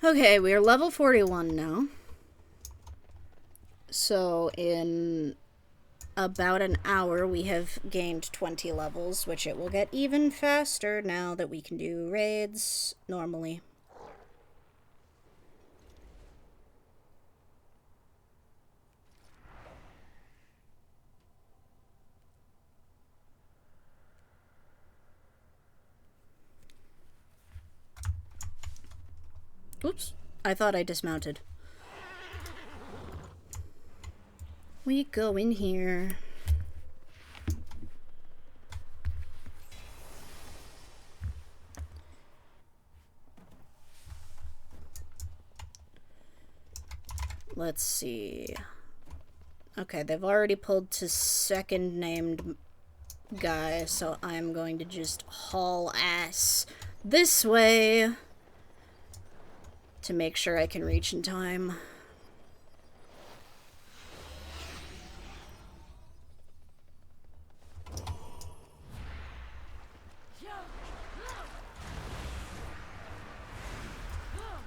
Speaker 1: Okay, we are level 41 now. So in about an hour we have gained 20 levels, which it will get even faster now that we can do raids normally. Oops, I thought I dismounted. We go in here. Let's see. Okay, they've already pulled to second named guy, so I'm going to just haul ass this way to make sure I can reach in time.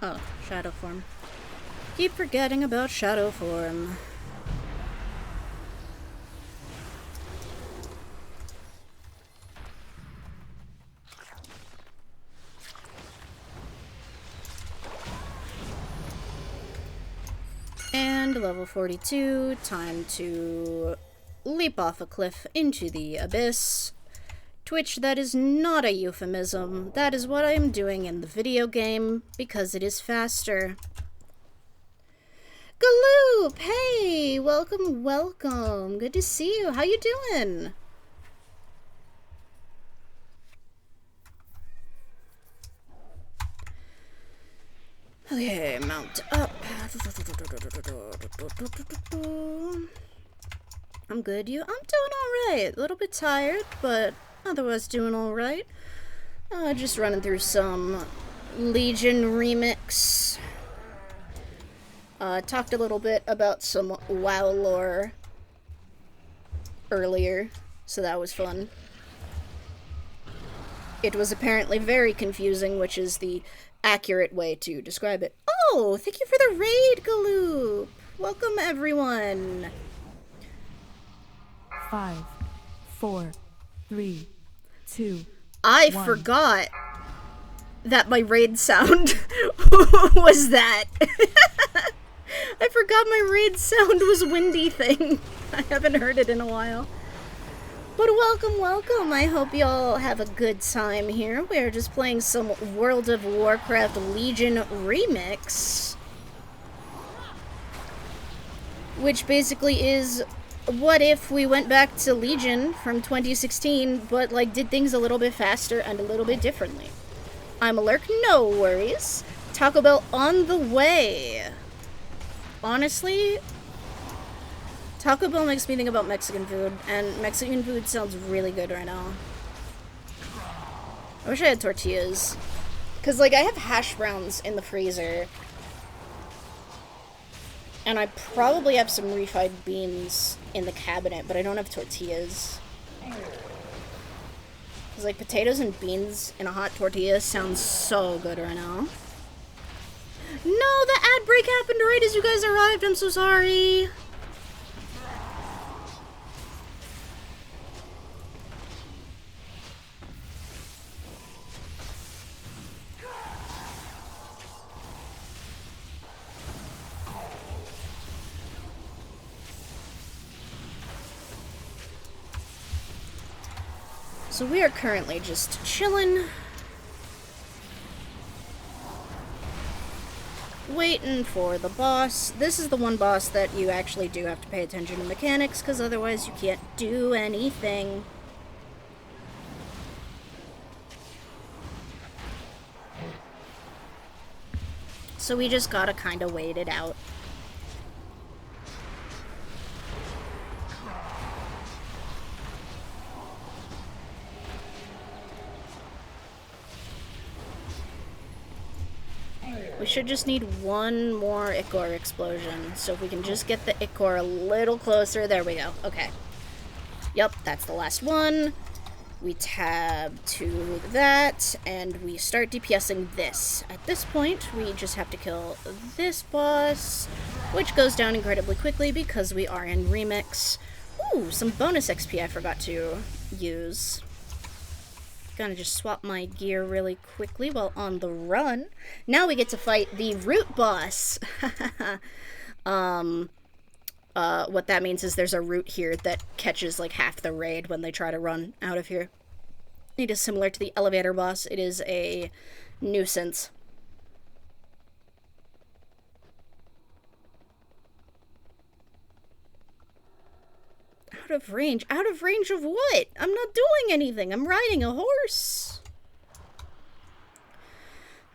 Speaker 1: Oh, shadow form. Keep forgetting about shadow form. And level 42, time to leap off a cliff into the abyss. Twitch, that is not a euphemism. That is what I am doing in the video game because it is faster. Galoop! Hey! Welcome, welcome. Good to see you. How you doing? Okay, mount up. I'm good. I'm doing alright. A little bit tired, but otherwise doing alright. Just running through some Legion remix. Talked a little bit about some WoW lore earlier, so that was fun. It was apparently very confusing, which is the accurate way to describe it. Oh, thank you for the raid, Galoop! Welcome, everyone!
Speaker 2: 5, 4, 3, 2,
Speaker 1: I
Speaker 2: 1.
Speaker 1: forgot that my raid sound was that. I forgot my raid sound was windy thing. I haven't heard it in a while. But welcome, welcome. I hope y'all have a good time here. We're just playing some World of Warcraft Legion remix. Which basically is, what if we went back to Legion from 2016, but like did things a little bit faster and a little bit differently. I'm a lurk, no worries. Taco Bell on the way. Honestly, Taco Bell makes me think about Mexican food, and Mexican food sounds really good right now. I wish I had tortillas. Because, like, I have hash browns in the freezer. And I probably have some refried beans in the cabinet, but I don't have tortillas. Because, like, potatoes and beans in a hot tortilla sounds so good right now. No, the ad break happened right as you guys arrived. I'm so sorry. So we are currently just chilling. Waiting for the boss. This is the one boss that you actually do have to pay attention to mechanics, because otherwise you can't do anything. So we just gotta kinda wait it out. We should just need one more Ichor explosion. So if we can just get the Ichor a little closer. There we go. Okay. Yep, that's the last one. We tab to that, and we start DPSing this. At this point, we just have to kill this boss, which goes down incredibly quickly because we are in Remix. Ooh, some bonus XP I forgot to use. Gonna just swap my gear really quickly while on the run. Now we get to fight the root boss. What that means is there's a root here that catches like half the raid when they try to run out of here. It is similar to the elevator boss. It is a nuisance. Out of range? Out of range of what? I'm not doing anything. I'm riding a horse.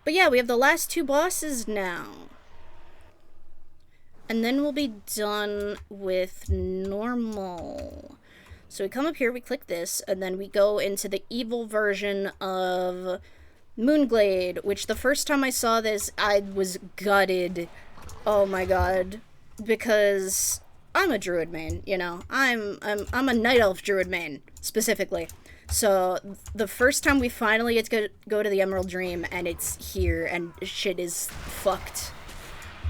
Speaker 1: But yeah, we have the last two bosses now. And then we'll be done with normal. So we come up here, we click this, and then we go into the evil version of Moonglade, which the first time I saw this, I was gutted. Oh my god. Because I'm a druid main, you know. I'm a night elf druid main, specifically. So the first time we finally get to go to the Emerald Dream, and it's here, and shit is fucked.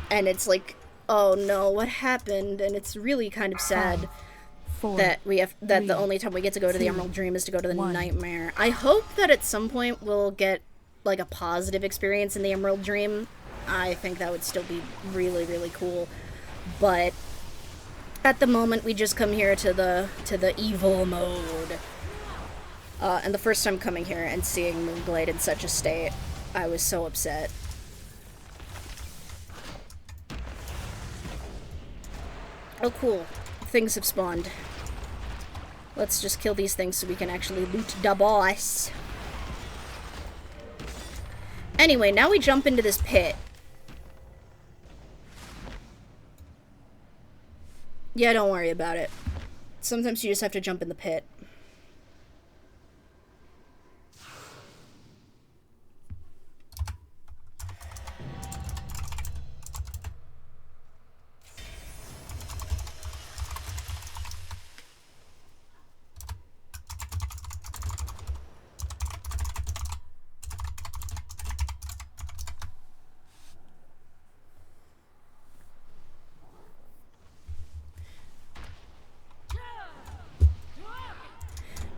Speaker 1: And it's like, oh no, what happened? And it's really kind of sad that the only time we get to go to the Emerald Dream is to go to the Nightmare. I hope that at some point we'll get like a positive experience in the Emerald Dream. I think that would still be really, really cool. But at the moment, we just come here to the evil mode. And the first time coming here and seeing Moonglade in such a state, I was so upset. Oh cool, things have spawned. Let's just kill these things so we can actually loot the boss. Anyway, now we jump into this pit. Yeah, don't worry about it. Sometimes you just have to jump in the pit.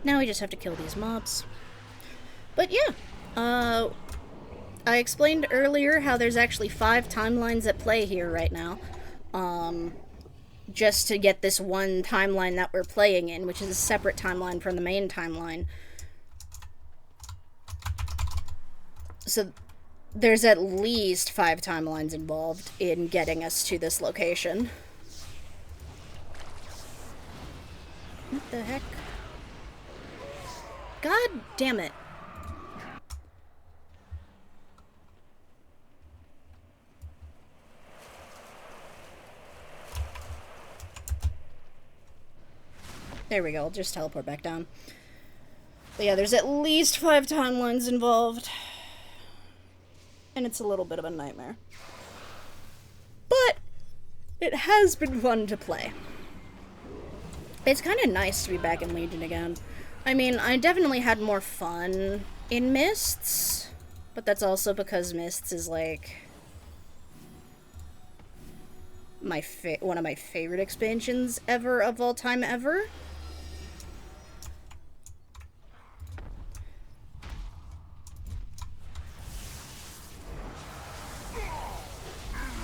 Speaker 1: Now we just have to kill these mobs. But yeah, I explained earlier how there's actually 5 timelines at play here right now. Just to get this one timeline that we're playing in, which is a separate timeline from the main timeline. So there's at least 5 timelines involved in getting us to this location. What the heck? God damn it. There we go, I'll just teleport back down. But yeah, there's at least 5 timelines involved. And it's a little bit of a nightmare. But it has been fun to play. It's kind of nice to be back in Legion again. I mean, I definitely had more fun in Mists, but that's also because Mists is like one of my favorite expansions ever of all time ever.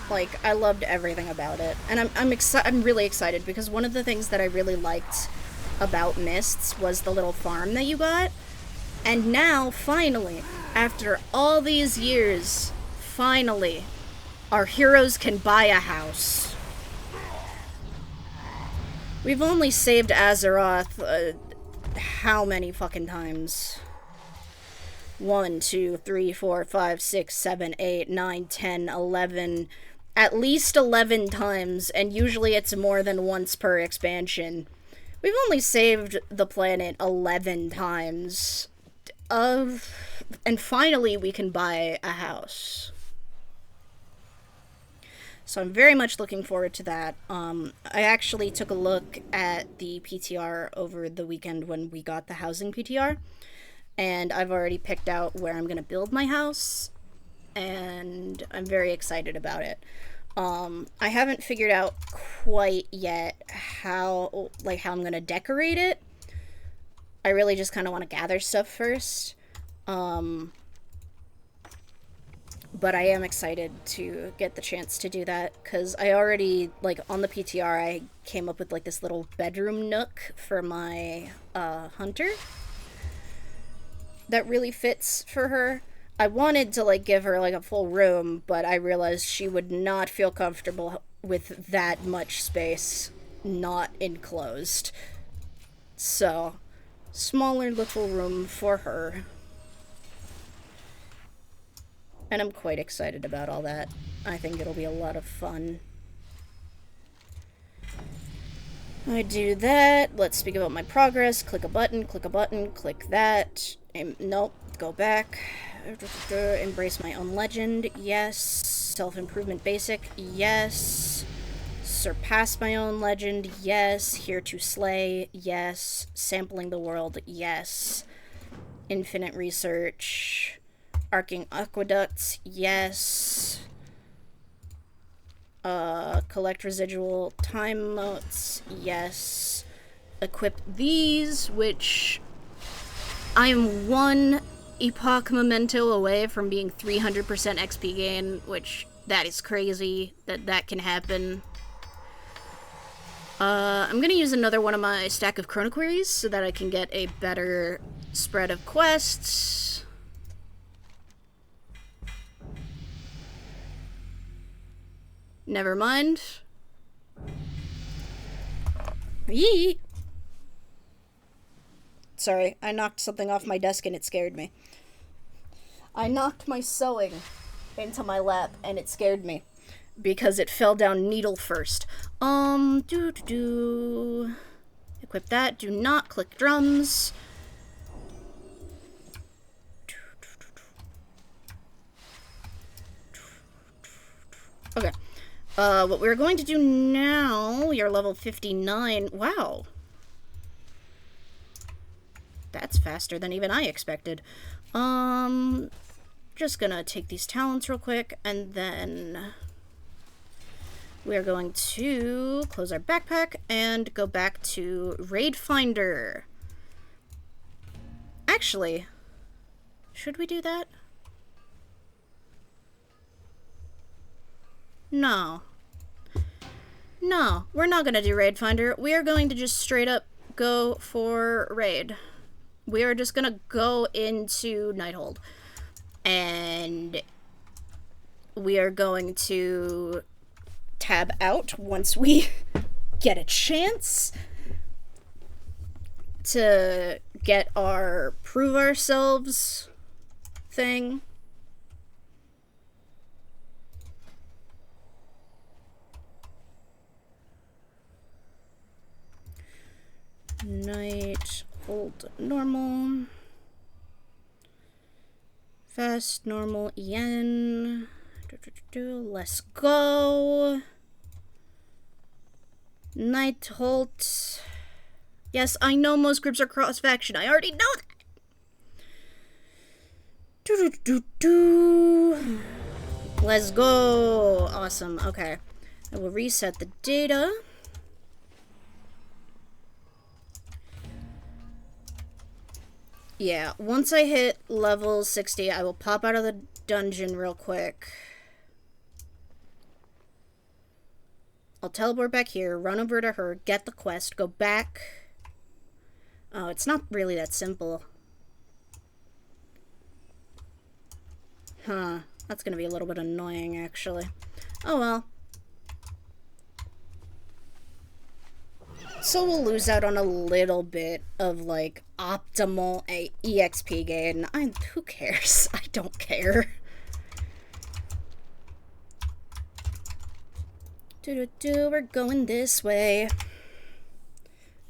Speaker 1: Like, I loved everything about it, and I'm really excited because one of the things that I really liked about Mists was the little farm that you got. And now, finally, after all these years, finally, our heroes can buy a house. We've only saved Azeroth, how many fucking times? 1, 2, 3, 4, 5, 6, 7, 8, 9, 10, 11... At least 11 times, and usually it's more than once per expansion. We've only saved the planet 11 times. And finally we can buy a house. So I'm very much looking forward to that. I actually took a look at the PTR over the weekend when we got the housing PTR. And I've already picked out where I'm going to build my house. And I'm very excited about it. I haven't figured out quite yet how I'm gonna decorate it. I really just kind of want to gather stuff first. But I am excited to get the chance to do that, because I already, like, on the PTR, I came up with, like, this little bedroom nook for my, hunter that really fits for her. I wanted to, like, give her, like, a full room, but I realized she would not feel comfortable with that much space not enclosed. So, smaller little room for her. And I'm quite excited about all that. I think it'll be a lot of fun. I do that. Let's speak about my progress. Click a button, click that. Nope, go back. Embrace my own legend, yes. Self-improvement basic, yes. Surpass my own legend, yes. Here to slay, yes. Sampling the world, yes. Infinite research. Arcing aqueducts, yes. Collect residual time motes, yes. Equip these, which I am one Epoch Memento away from being 300% XP gain, which, that is crazy that can happen. I'm gonna use another one of my stack of Chrono Queries so that I can get a better spread of quests. Never mind. Yee! Sorry, I knocked something off my desk and it scared me. I knocked my sewing into my lap and it scared me. because it fell down needle first. Equip that. Do not click drums. Okay. What we're going to do now, you're level 59. Wow. That's faster than even I expected. Just gonna take these talents real quick, and then we are going to close our backpack and go back to Raid Finder. Actually, should we do that? No. No, we're not gonna do Raid Finder. We are going to just straight up go for Raid. We are just gonna go into Nighthold. And we are going to tab out once we get a chance to get our prove ourselves thing. Night, hold, normal. Fast, normal, yen. Let's go. Night halt. Yes, I know most groups are cross-faction. I already know that. Let's go. Awesome. Okay. I will reset the data. Yeah, once I hit level 60, I will pop out of the dungeon real quick. I'll teleport back here, run over to her, get the quest, go back. Oh, it's not really that simple. Huh, that's gonna be a little bit annoying, actually. Oh well. So we'll lose out on a little bit of, like, optimal EXP gain. Who cares? I don't care. We're going this way.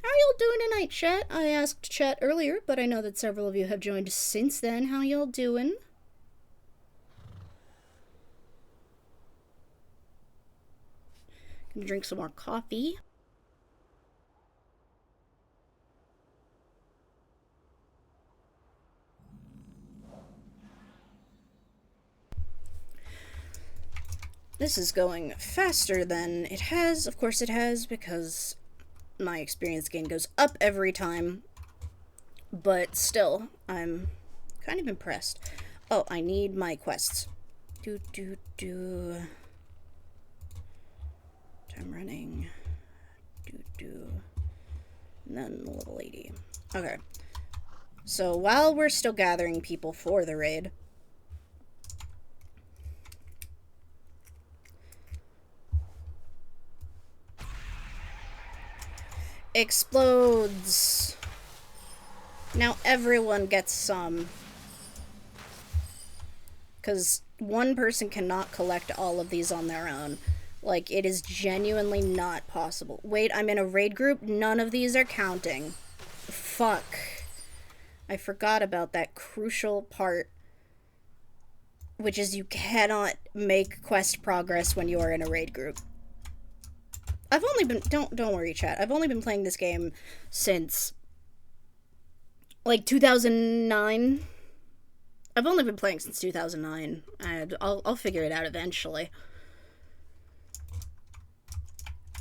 Speaker 1: How y'all doing tonight, chat? I asked chat earlier, but I know that several of you have joined since then. How y'all doing? Gonna drink some more coffee. This is going faster than it has. Of course it has, because my experience gain goes up every time. But still, I'm kind of impressed. Oh, I need my quests. Time running. And then the little lady. Okay. So while we're still gathering people for the raid, explodes. Now everyone gets some. Because one person cannot collect all of these on their own. Like, it is genuinely not possible. Wait, I'm in a raid group? None of these are counting. Fuck. I forgot about that crucial part. Which is you cannot make quest progress when you are in a raid group. I've only been, don't worry, chat. I've only been playing this game since, like, 2009. I've only been playing since 2009. I'll figure it out eventually.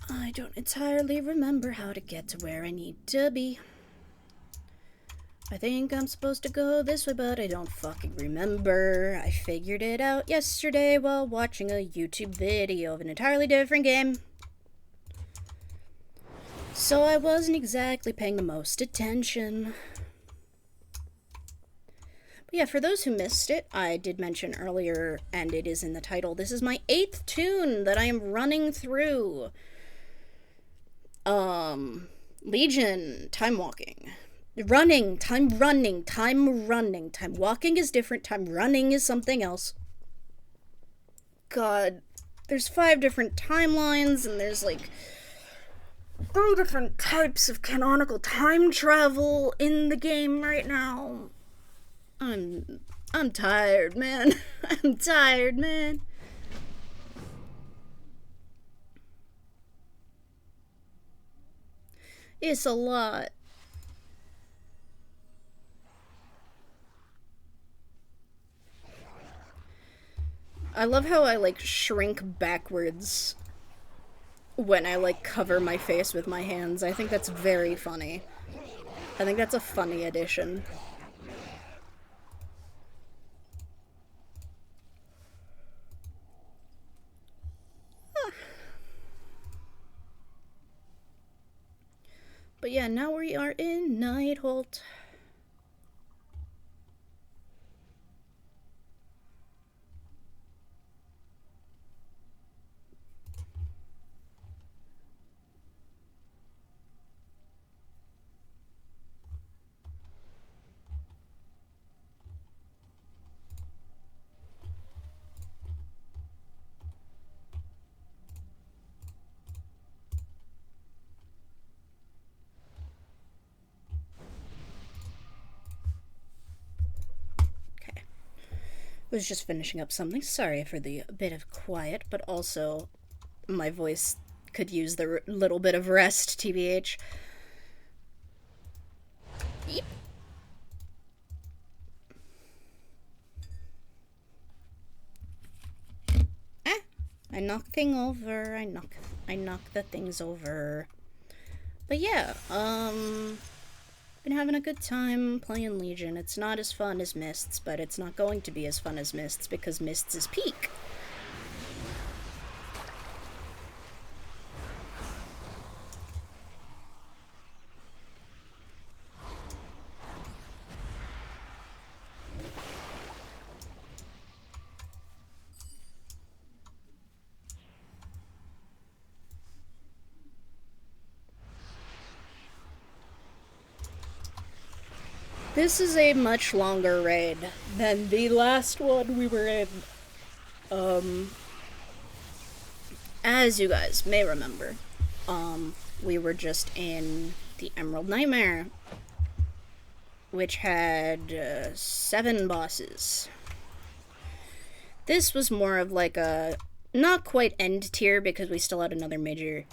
Speaker 1: I don't entirely remember how to get to where I need to be. I think I'm supposed to go this way, but I don't fucking remember. I figured it out yesterday while watching a YouTube video of an entirely different game. So I wasn't exactly paying the most attention. But yeah, for those who missed it, I did mention earlier, and it is in the title, this is my 8th tune that I am running through. Legion, Timewalking. Time running. Time walking is different, time running is something else. God, there's 5 different timelines, and there's like 3 different types of canonical time travel in the game right now. I'm tired, man. I'm tired, man. It's a lot. I love how I like shrink backwards when I like cover my face with my hands. I think that's very funny. I think that's a funny addition. But yeah, now we are in Nightholt. Was just finishing up something. Sorry for the bit of quiet, but also my voice could use the little bit of rest, TBH. Yep. I knock thing over. I knock the things over. But yeah, been having a good time playing Legion. It's not as fun as Mists, but it's not going to be as fun as Mists because Mists is peak. This is a much longer raid than the last one we were in. As you guys may remember, we were just in the Emerald Nightmare, which had 7 bosses. This was more of like a, not quite end tier because we still had another major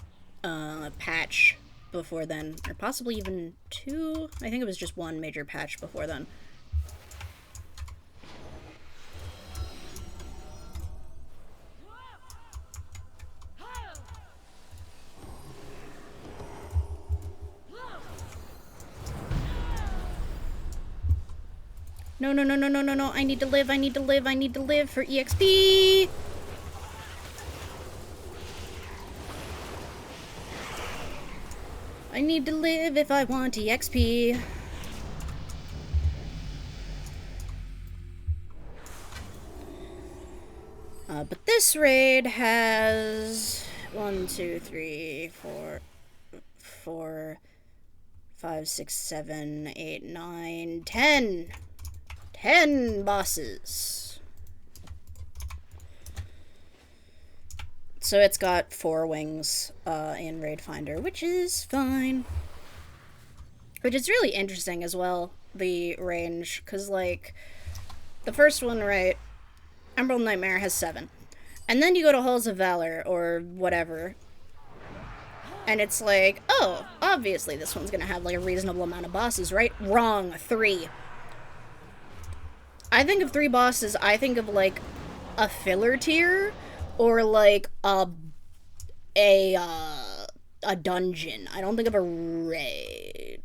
Speaker 1: patch before then, or possibly even 2. I think it was just 1 major patch before then. No, no, no, no, no, no, no. I need to live, I need to live, I need to live for EXP! I need to live if I want EXP. But this raid has 1, 2, 3, 4, 4, 5, 6, 7, 8, 9, 10. 10 bosses. So it's got 4 wings in Raid Finder, which is fine. Which is really interesting as well, the range, because, like, the first one, right, Emerald Nightmare has 7. And then you go to Halls of Valor, or whatever, and it's like, oh, obviously this one's gonna have, like, a reasonable amount of bosses, right? Wrong. 3. I think of 3 bosses, I think of, like, a filler tier, or, like, a dungeon. I don't think of a raid.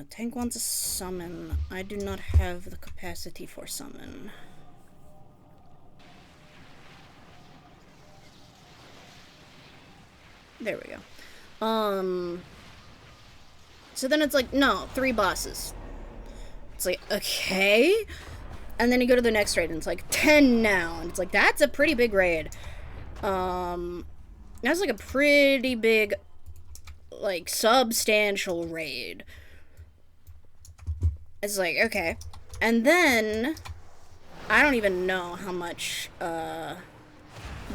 Speaker 1: Tank wants a summon. I do not have the capacity for summon. There we go. So then it's like, no, 3 bosses. It's like, okay. And then you go to the next raid and it's like 10 now. And it's like, that's a pretty big raid. That's like a pretty big, like, substantial raid. It's like, okay. And then, I don't even know how much, the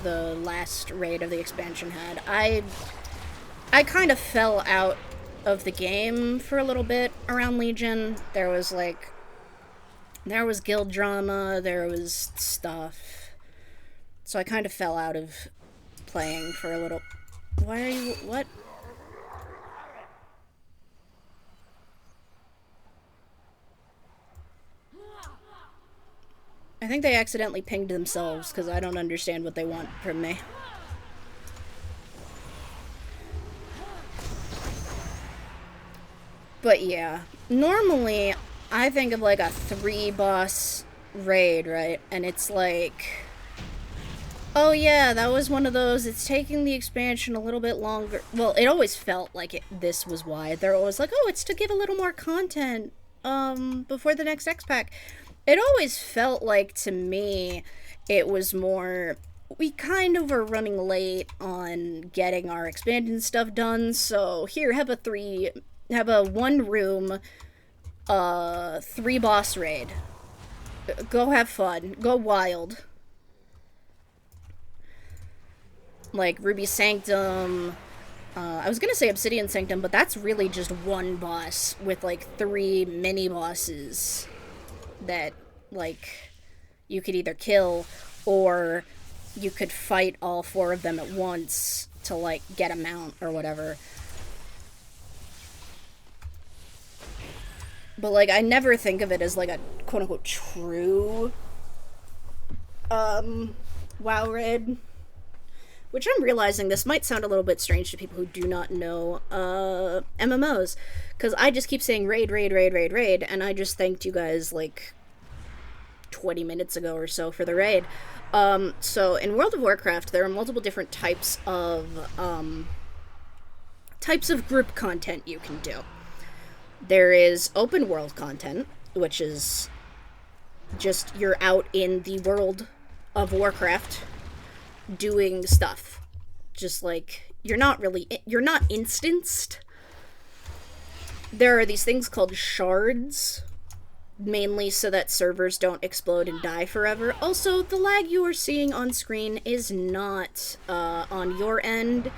Speaker 1: last raid of the expansion had. I kind of fell out of the game for a little bit around Legion. There was guild drama, there was stuff. So I kind of fell out of playing for a little... Why are you... What? I think they accidentally pinged themselves, because I don't understand what they want from me. But yeah, normally I think of like a 3-boss raid, right? And it's like, oh yeah, that was one of those, it's taking the expansion a little bit longer. Well, it always felt like this was why. They're always like, oh, it's to give a little more content before the next X-Pack. It always felt like, to me, it was more, we kind of were running late on getting our expansion stuff done, so here, have a 1-room, 3-boss raid. Go have fun. Go wild. Like, Ruby Sanctum. I was gonna say Obsidian Sanctum, but that's really just one boss with, like, 3 mini-bosses that, like, you could either kill, or you could fight all 4 of them at once to, like, get a mount or whatever. But, like, I never think of it as, like, a quote-unquote true, WoW raid. Which I'm realizing this might sound a little bit strange to people who do not know, MMOs. Because I just keep saying raid, raid, raid, raid, raid, and I just thanked you guys, like, 20 minutes ago or so for the raid. So, in World of Warcraft, there are multiple different types of group content you can do. There is open world content, which is just you're out in the world of Warcraft doing stuff. Just like, you're not instanced. There are these things called shards, mainly so that servers don't explode and die forever. Also, the lag you are seeing on screen is not on your end.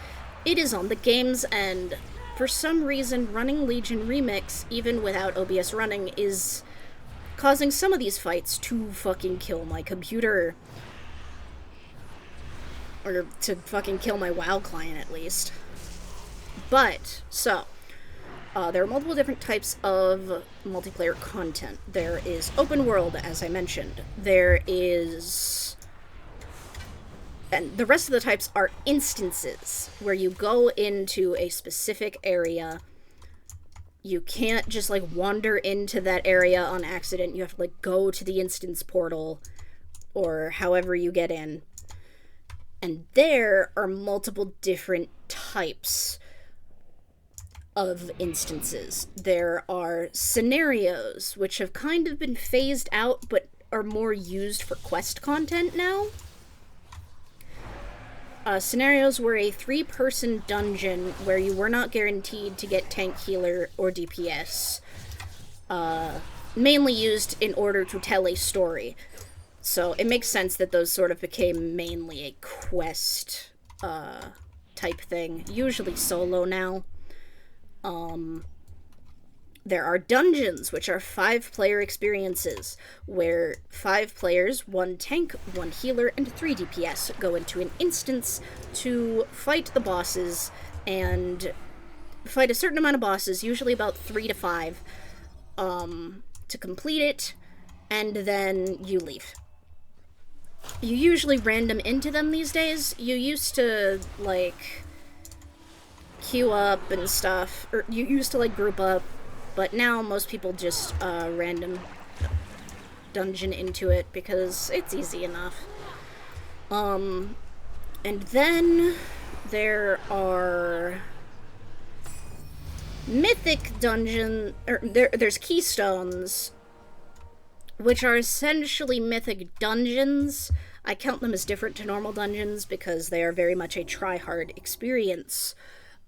Speaker 1: It is on the game's end. For some reason, running Legion Remix, even without OBS running, is causing some of these fights to fucking kill my computer. Or to fucking kill my WoW client, at least. But, so, there are multiple different types of multiplayer content. There is open world, as I mentioned. There is... And the rest of the types are instances, where you go into a specific area. You can't just, like, wander into that area on accident. You have to, like, go to the instance portal, or however you get in. And there are multiple different types of instances. There are scenarios, which have kind of been phased out, but are more used for quest content now. Scenarios were a 3-person dungeon where you were not guaranteed to get tank, healer, or DPS. Mainly used in order to tell a story. So it makes sense that those sort of became mainly a quest type thing. Usually solo now. There are dungeons, which are 5-player experiences, where 5 players, 1 tank, 1 healer, and 3 DPS go into an instance to fight the bosses, and fight a certain amount of bosses, usually about 3 to 5, to complete it, and then you leave. You usually random into them these days. You used to, like, queue up and stuff, or you used to, like, group up, but now most people just random dungeon into it because it's easy enough. And then there are mythic dungeon, or there's keystones, which are essentially mythic dungeons. I count them as different to normal dungeons because they are very much a try-hard experience.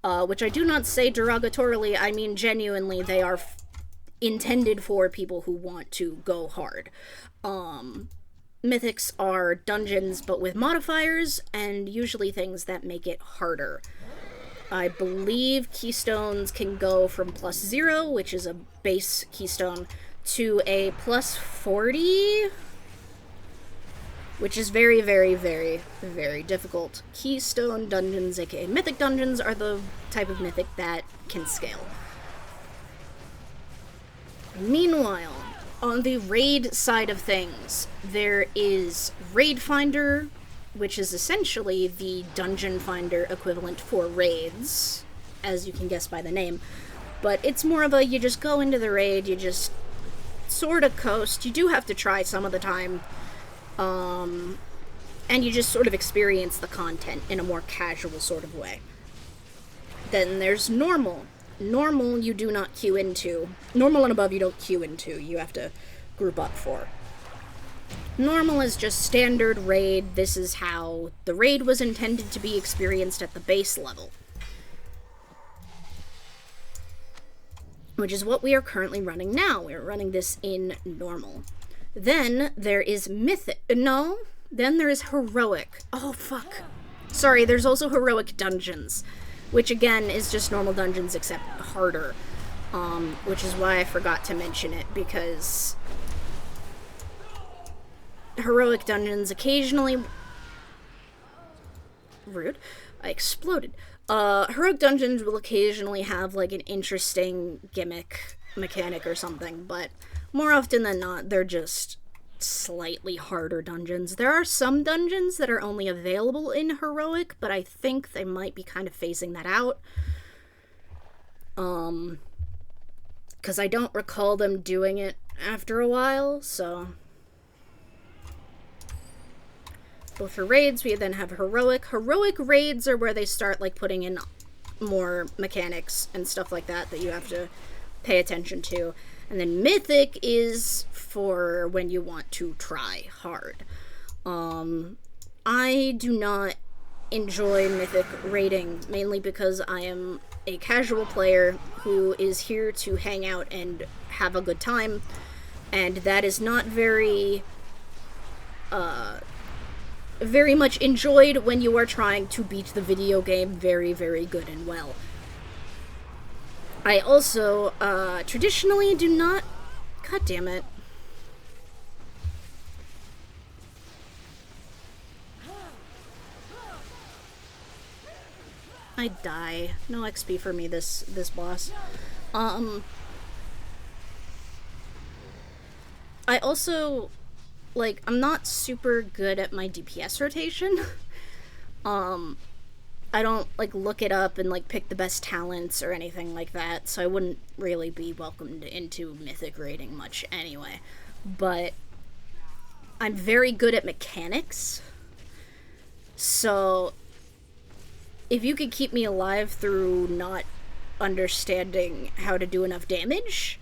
Speaker 1: Which I do not say derogatorily, I mean genuinely, they are intended for people who want to go hard. Mythics are dungeons but with modifiers, and usually things that make it harder. I believe keystones can go from +0, which is a base keystone, to a +40, which is very, very, very, very difficult. Keystone dungeons, aka mythic dungeons, are the type of mythic that can scale. Meanwhile, on the raid side of things, there is Raid Finder, which is essentially the Dungeon Finder equivalent for raids, as you can guess by the name. But it's more of a, you just go into the raid, you just sort of coast. You do have to try some of the time. And you just sort of experience the content in a more casual sort of way. Then there's Normal. Normal you do not queue into. Normal and above you don't queue into. You have to group up for. Normal is just standard raid. This is how the raid was intended to be experienced at the base level. Which is what we are currently running now. We're running this in Normal. Then there is Mythic. No. Then there is Heroic. Oh, fuck. Sorry, there's also Heroic Dungeons, which again is just normal dungeons except harder. Which is why I forgot to mention it, because Heroic Dungeons occasionally... Rude. I exploded. Heroic Dungeons will occasionally have, like, an interesting gimmick mechanic or something, but more often than not, they're just slightly harder dungeons. There are some dungeons that are only available in Heroic, but I think they might be kind of phasing that out. Because I don't recall them doing it after a while, so... But for raids, we then have Heroic. Heroic raids are where they start, like, putting in more mechanics and stuff like that that you have to pay attention to. And then Mythic is for when you want to try hard. I do not enjoy Mythic raiding, mainly because I am a casual player who is here to hang out and have a good time, and that is not very much enjoyed when you are trying to beat the video game very, very good and well. I also, traditionally do not... God damn it. I die. No XP for me this boss. I also, like, I'm not super good at my DPS rotation. I don't, like, look it up and, like, pick the best talents or anything like that, so I wouldn't really be welcomed into Mythic raiding much anyway. But I'm very good at mechanics, so if you could keep me alive through not understanding how to do enough damage,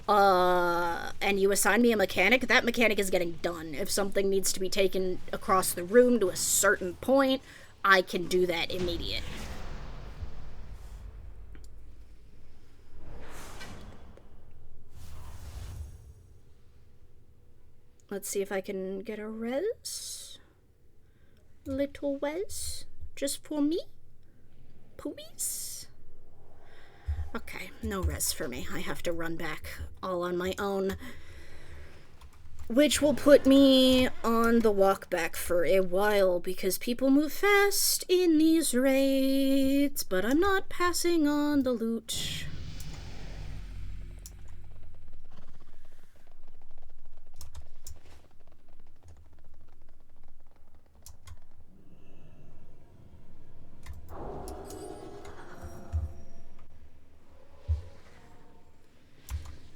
Speaker 1: and you assign me a mechanic, that mechanic is getting done. If something needs to be taken across the room to a certain point, I can do that immediate. Let's see if I can get a res. Little res. Just for me. Please. Okay, no res for me. I have to run back all on my own. Which will put me on the walk back for a while, because people move fast in these raids, but I'm not passing on the loot.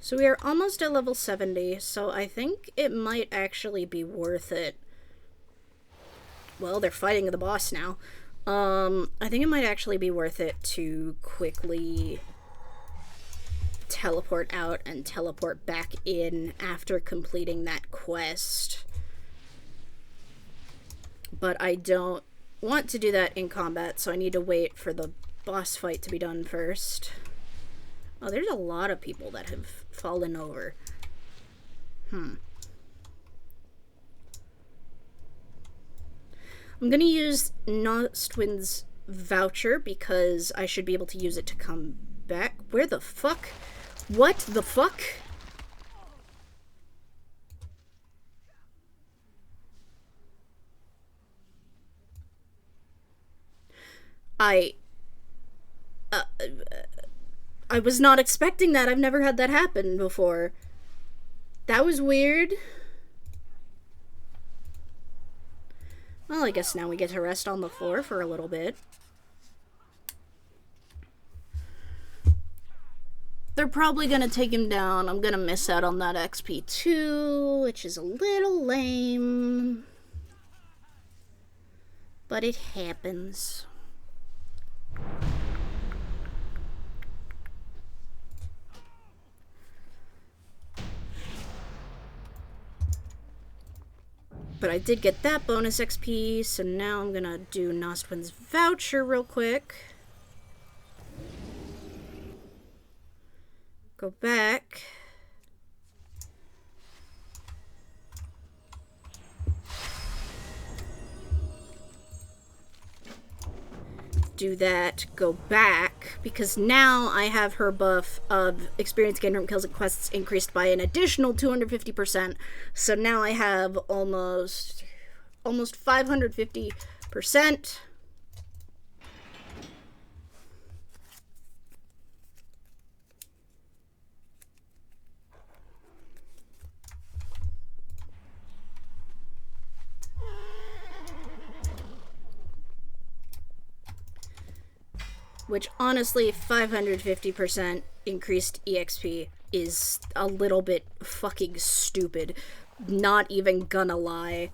Speaker 1: So we are almost at level 70, so I think it might actually be worth it. Well, they're fighting the boss now. I think it might actually be worth it to quickly teleport out and teleport back in after completing that quest. But I don't want to do that in combat, so I need to wait for the boss fight to be done first. Oh, there's a lot of people that have fallen over. I'm gonna use Nostwin's voucher because I should be able to use it to come back. Where the fuck? What the fuck? I was not expecting that. I've never had that happen before. That was weird. Well, I guess now we get to rest on the floor for a little bit. They're probably gonna take him down. I'm gonna miss out on that XP too, which is a little lame. But it happens. But I did get that bonus XP, so now I'm gonna do Nostwin's voucher real quick. Go back. Do that, go back, because now I have her buff of experience gained from kills and quests increased by an additional 250%. So now I have almost 550%. Which, honestly, 550% increased EXP is a little bit fucking stupid. Not even gonna lie.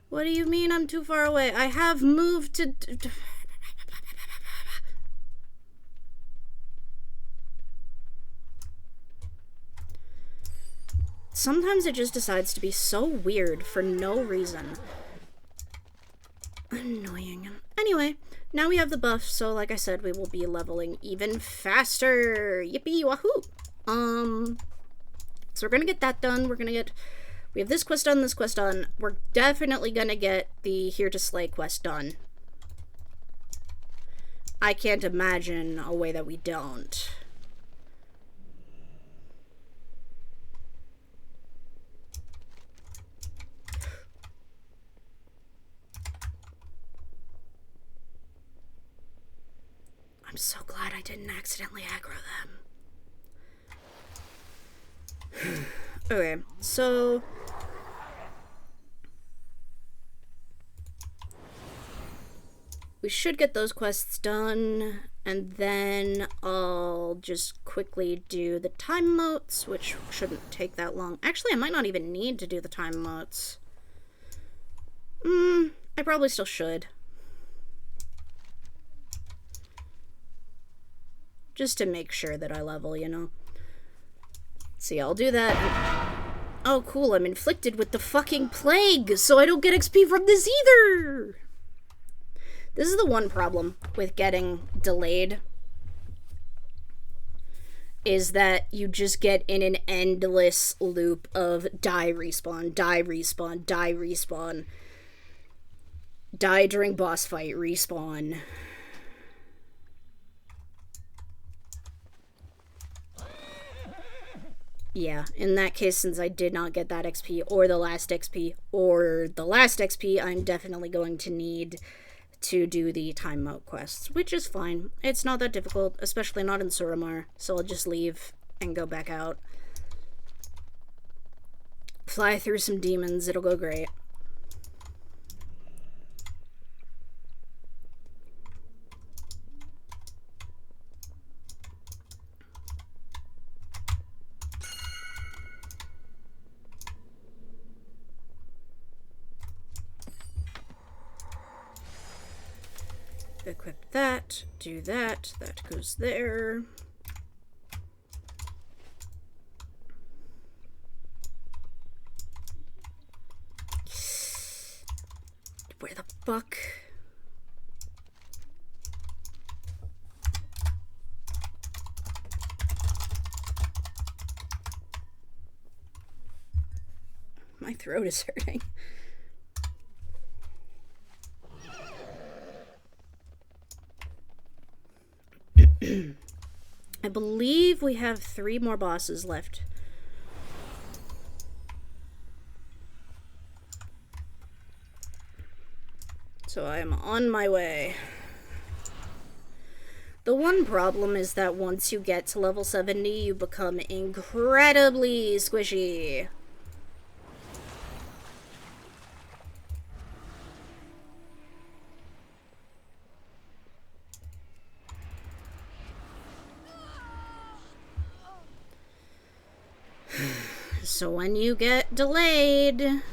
Speaker 1: What do you mean I'm too far away? I have moved to... Sometimes it just decides to be so weird for no reason. Annoying. Anyway, now we have the buff, so like I said, we will be leveling even faster. Yippee wahoo! So we're gonna get that done. We have this quest done, this quest done. We're definitely gonna get the Here to Slay quest done. I can't imagine a way that we don't. I'm so glad I didn't accidentally aggro them. Okay, so... we should get those quests done, and then I'll just quickly do the time motes, which shouldn't take that long. Actually, I might not even need to do the time motes. I probably still should. Just to make sure that I level, you know? See, I'll do that. Oh, cool, I'm inflicted with the fucking plague, so I don't get XP from this either! This is the one problem with getting delayed, is that you just get in an endless loop of die, respawn, die, respawn, die, respawn, die during boss fight, respawn. Yeah, in that case, since I did not get that XP, or the last XP, I'm definitely going to need to do the time mote quests, which is fine. It's not that difficult, especially not in Suramar, so I'll just leave and go back out. Fly through some demons, it'll go great. Equip that, do that, that goes there. Where the fuck? My throat is hurting. I believe we have 3 more bosses left. So I am on my way. The one problem is that once you get to level 70, you become incredibly squishy. So when you get delayed,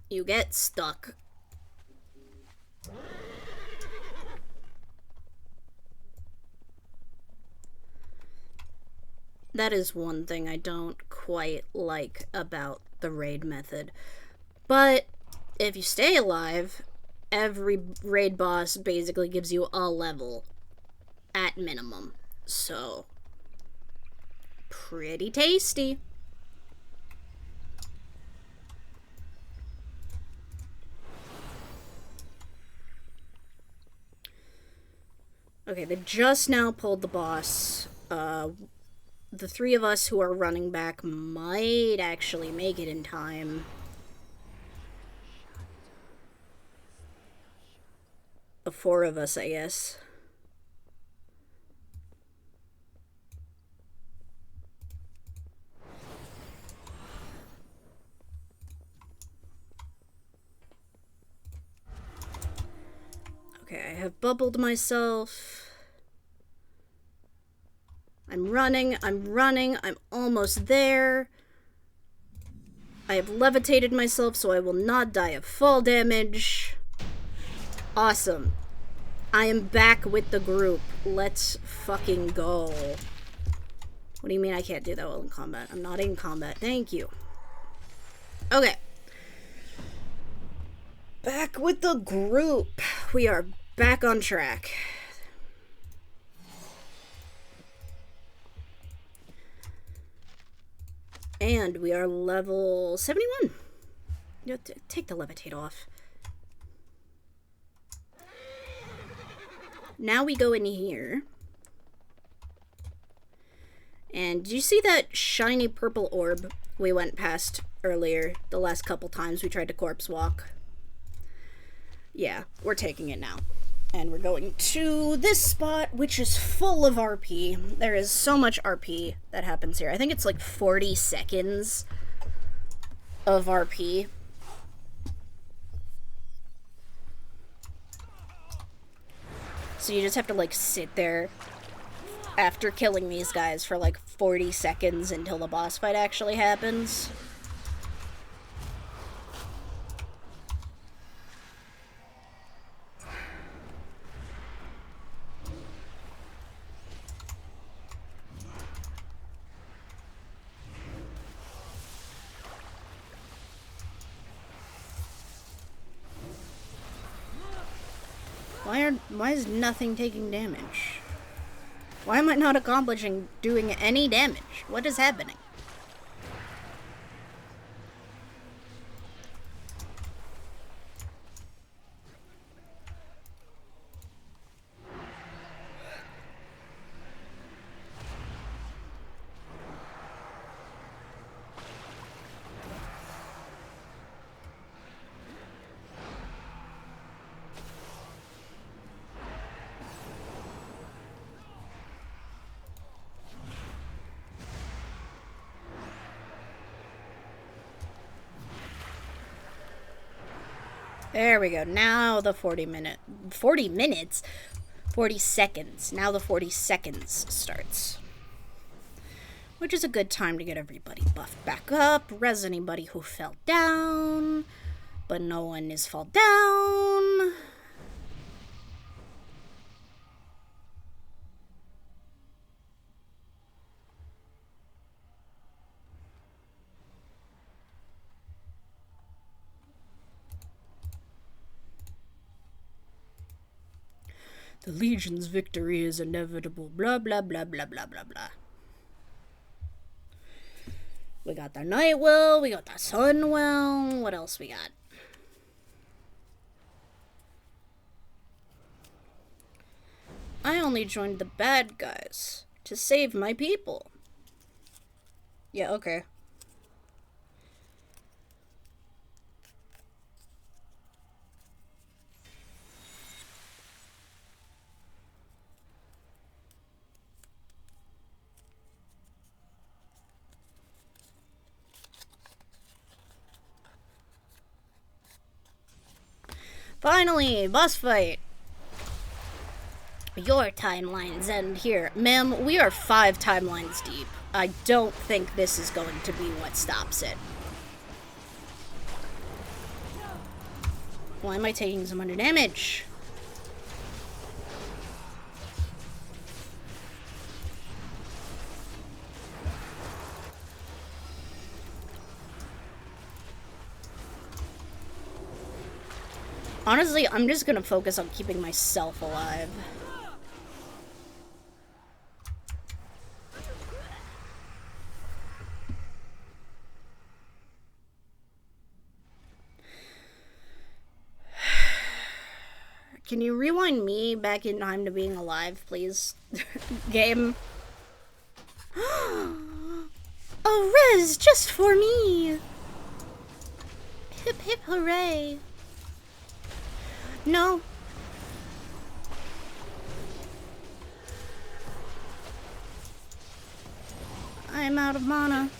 Speaker 1: you get stuck. That is one thing I don't quite like about the raid method. But if you stay alive, every raid boss basically gives you a level at minimum. So, pretty tasty. Okay, they just now pulled the boss. The 3 of us who are running back might actually make it in time. The 4 of us, I guess. Okay, I have bubbled myself. I'm running, I'm almost there. I have levitated myself so I will not die of fall damage. Awesome. I am back with the group. Let's fucking go. What do you mean I can't do that while in combat? I'm not in combat. Thank you. Okay. Back with the group. We are back on track. And we are level 71. Take the levitate off. Now we go in here. And do you see that shiny purple orb we went past earlier, the last couple times we tried to corpse walk? Yeah, we're taking it now. And we're going to this spot, which is full of RP. There is so much RP that happens here. I think it's like 40 seconds of RP. So you just have to like sit there after killing these guys for like 40 seconds until the boss fight actually happens. Why is nothing taking damage? Why am I not accomplishing doing any damage? What is happening? There we go. Now the 40 minutes? 40 seconds. Now the 40 seconds starts. which is a good time to get everybody buffed back up, res anybody who fell down, but no one is fall down. The Legion's victory is inevitable, blah, blah, blah, blah, blah, blah, blah. We got the Night Well, we got the Sun Well, what else we got? I only joined the bad guys to save my people. Yeah, okay. Finally, boss fight. Your timelines end here. Ma'am, we are 5 timelines deep. I don't think this is going to be what stops it. Why am I taking so much damage? Honestly, I'm just gonna focus on keeping myself alive. Can you rewind me back in time to being alive, please? Game. A res just for me! Hip hip hooray! No. I'm out of mana.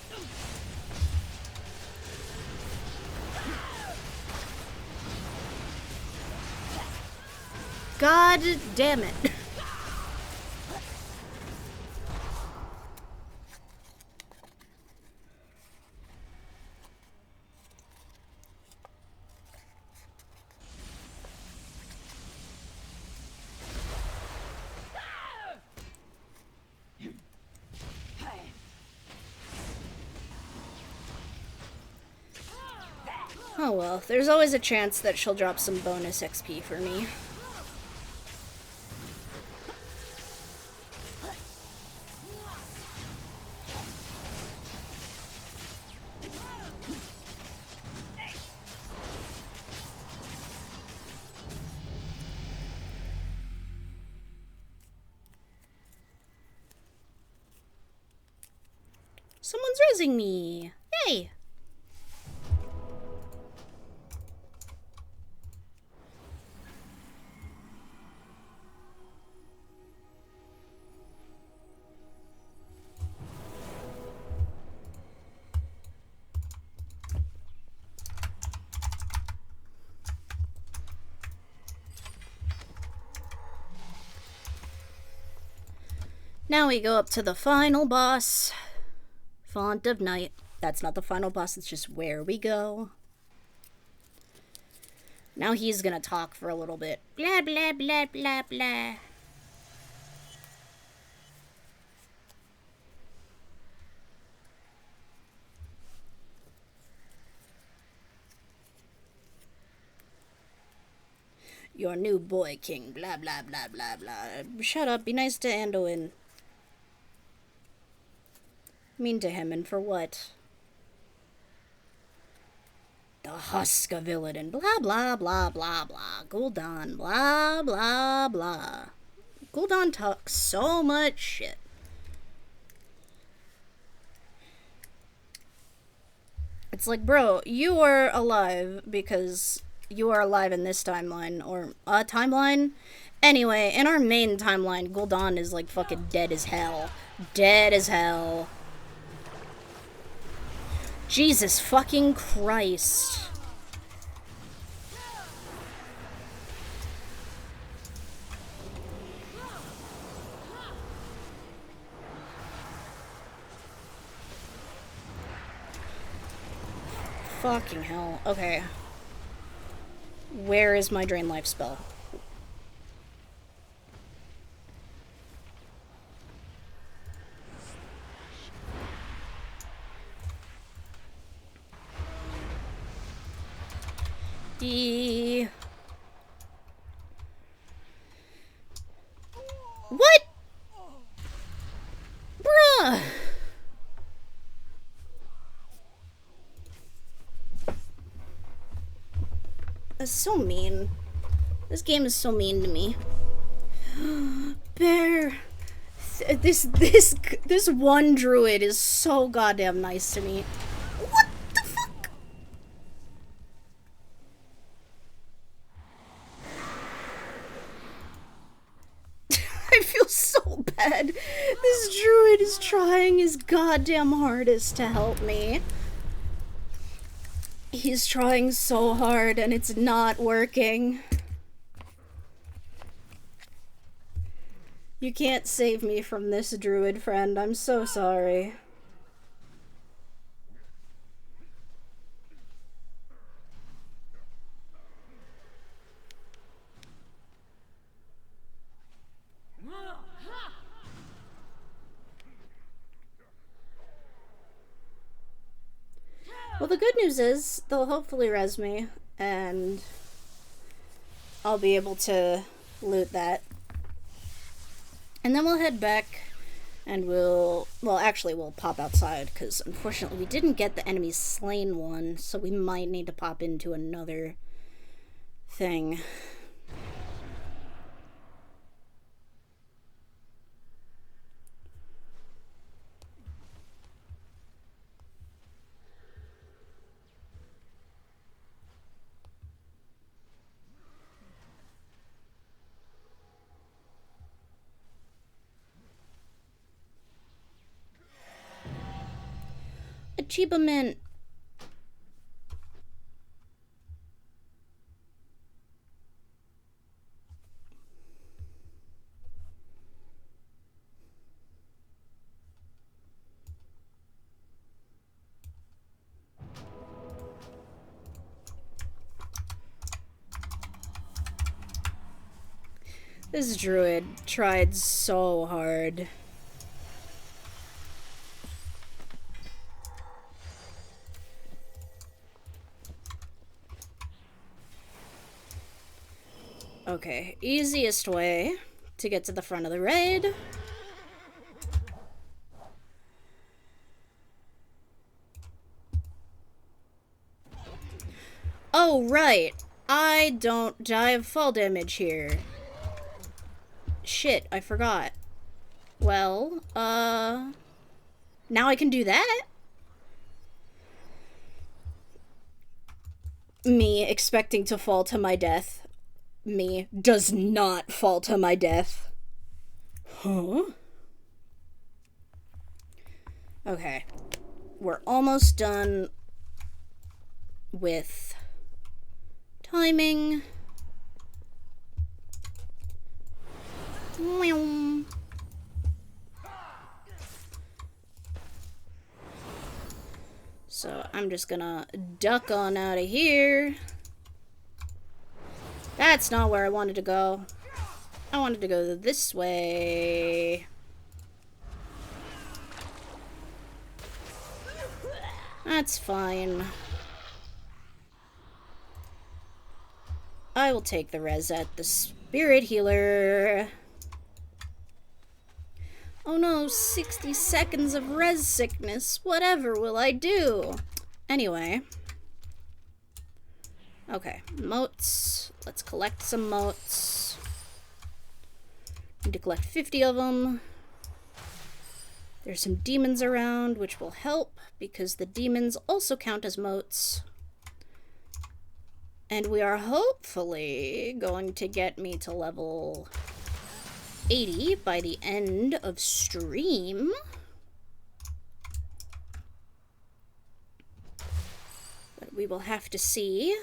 Speaker 1: God damn it. Oh well, there's always a chance that she'll drop some bonus XP for me. Someone's raising me! Yay! Now we go up to the final boss. Font of Night. That's not the final boss, it's just where we go. Now he's gonna talk for a little bit. Blah, blah, blah, blah, blah. Your new boy king, blah, blah, blah, blah, blah. Shut up, be nice to Anduin. Mean to him, and for what? The husk of Illidan, blah, blah, blah, blah, blah. Gul'dan, blah, blah, blah. Gul'dan talks so much shit. It's like, bro, you are alive because you are alive in this timeline, or a timeline? Anyway, in our main timeline, Gul'dan is like fucking dead as hell. Dead as hell. Jesus fucking Christ. Fucking hell. Okay. Where is my drain life spell? What? Bruh! That's so mean. This game is so mean to me. Bear. This one druid is so goddamn nice to me. What the fuck? I feel so bad. This druid is trying his goddamn hardest to help me. He's trying so hard and it's not working. You can't save me from this druid friend. I'm so sorry. Well, the good news is they'll hopefully res me and I'll be able to loot that. And then we'll head back and we'll pop outside because unfortunately we didn't get the enemy slain one, so we might need to pop into another thing. Achievement. This druid tried so hard. Okay, easiest way to get to the front of the raid. Oh, right. I don't die of fall damage here. Shit, I forgot. Well, now I can do that? Me expecting to fall to my death. Me does not fall to my death. Huh? Okay. We're almost done with timing. So I'm just gonna duck on out of here. That's not where I wanted to go. I wanted to go this way. That's fine. I will take the res at the spirit healer. Oh no, 60 seconds of res sickness. Whatever will I do? Anyway. Okay, motes. Let's collect some motes. Need to collect 50 of them. There's some demons around, which will help, because the demons also count as motes. And we are hopefully going to get me to level 80 by the end of stream. But we will have to see.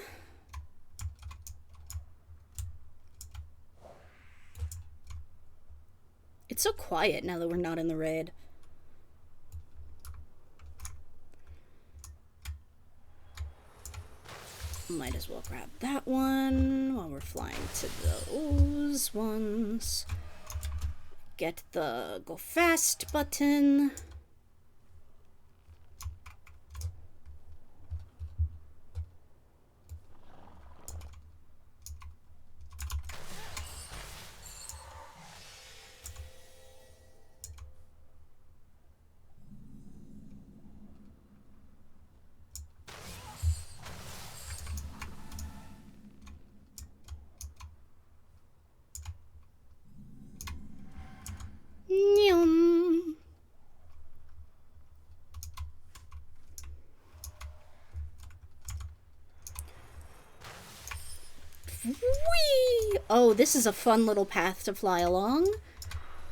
Speaker 1: It's so quiet now that we're not in the raid. Might as well grab that one while we're flying to those ones. Get the go fast button. Nyum. Whee! Oh, this is a fun little path to fly along.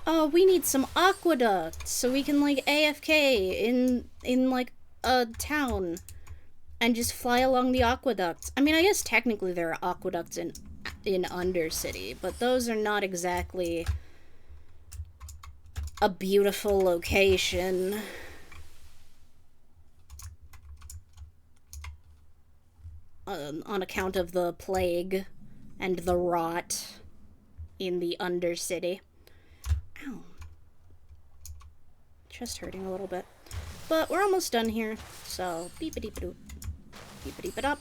Speaker 1: Oh, we need some aqueducts so we can like AFK in like a town and just fly along the aqueducts. I mean, I guess technically there are aqueducts in Undercity, but those are not exactly a beautiful location. On account of the plague and the rot in the Undercity. Ow. Chest hurting a little bit. But we're almost done here, so beep-a-deep-a-doop. Beep-a-deep-a-dop.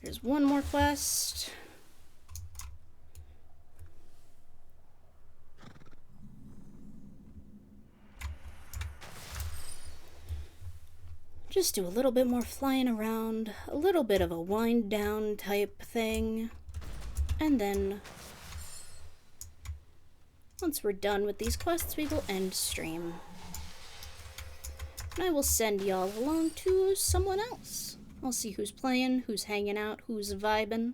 Speaker 1: There's one more quest. Just do a little bit more flying around, a little bit of a wind down type thing, and then once we're done with these quests, we will end stream. And I will send y'all along to someone else. I'll see who's playing, who's hanging out, who's vibing.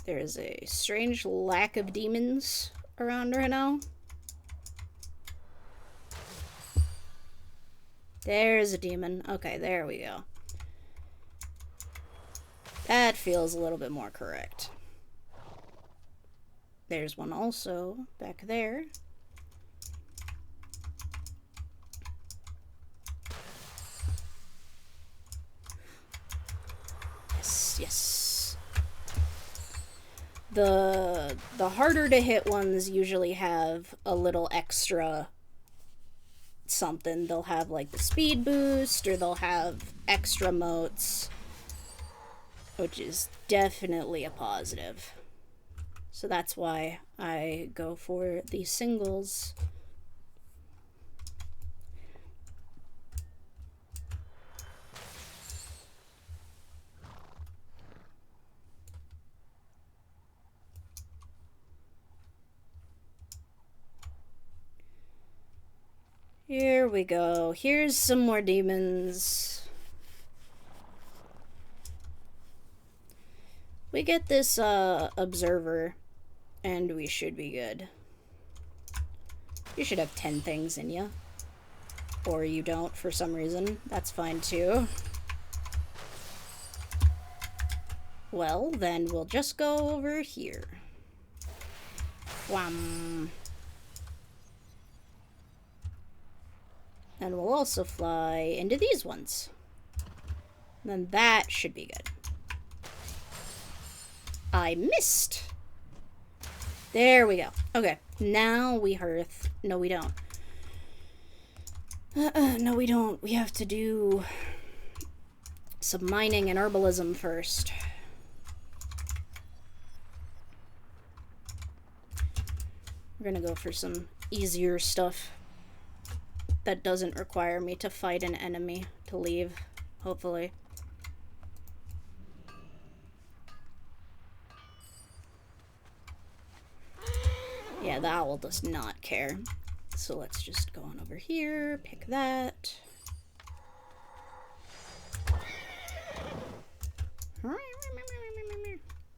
Speaker 1: There is a strange lack of demons around right now. There's a demon. Okay, there we go. That feels a little bit more correct. There's one also back there. Yes, yes. The harder to hit ones usually have a little extra something. They'll have like the speed boost, or they'll have extra motes, which is definitely a positive. So that's why I go for the singles. Here we go. Here's some more demons. We get this observer, and we should be good. You should have 10 things in you. Or you don't for some reason. That's fine too. Well, then we'll just go over here. Wham. And we'll also fly into these ones. Then that should be good. I missed. There we go. Okay, now we hearth. No, we don't. No, we don't. We have to do some mining and herbalism first. We're gonna go for some easier stuff that doesn't require me to fight an enemy to leave, hopefully. Yeah, the owl does not care. So let's just go on over here, pick that.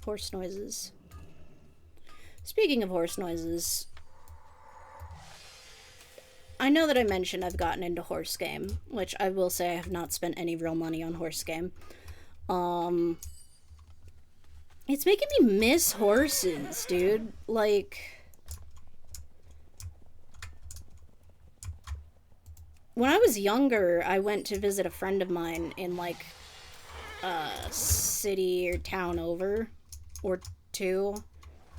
Speaker 1: Horse noises. Speaking of horse noises, I know that I mentioned I've gotten into horse game, which I will say I have not spent any real money on horse game. Um, it's making me miss horses, dude. Like, when I was younger, I went to visit a friend of mine in, like, a city or town over, or two,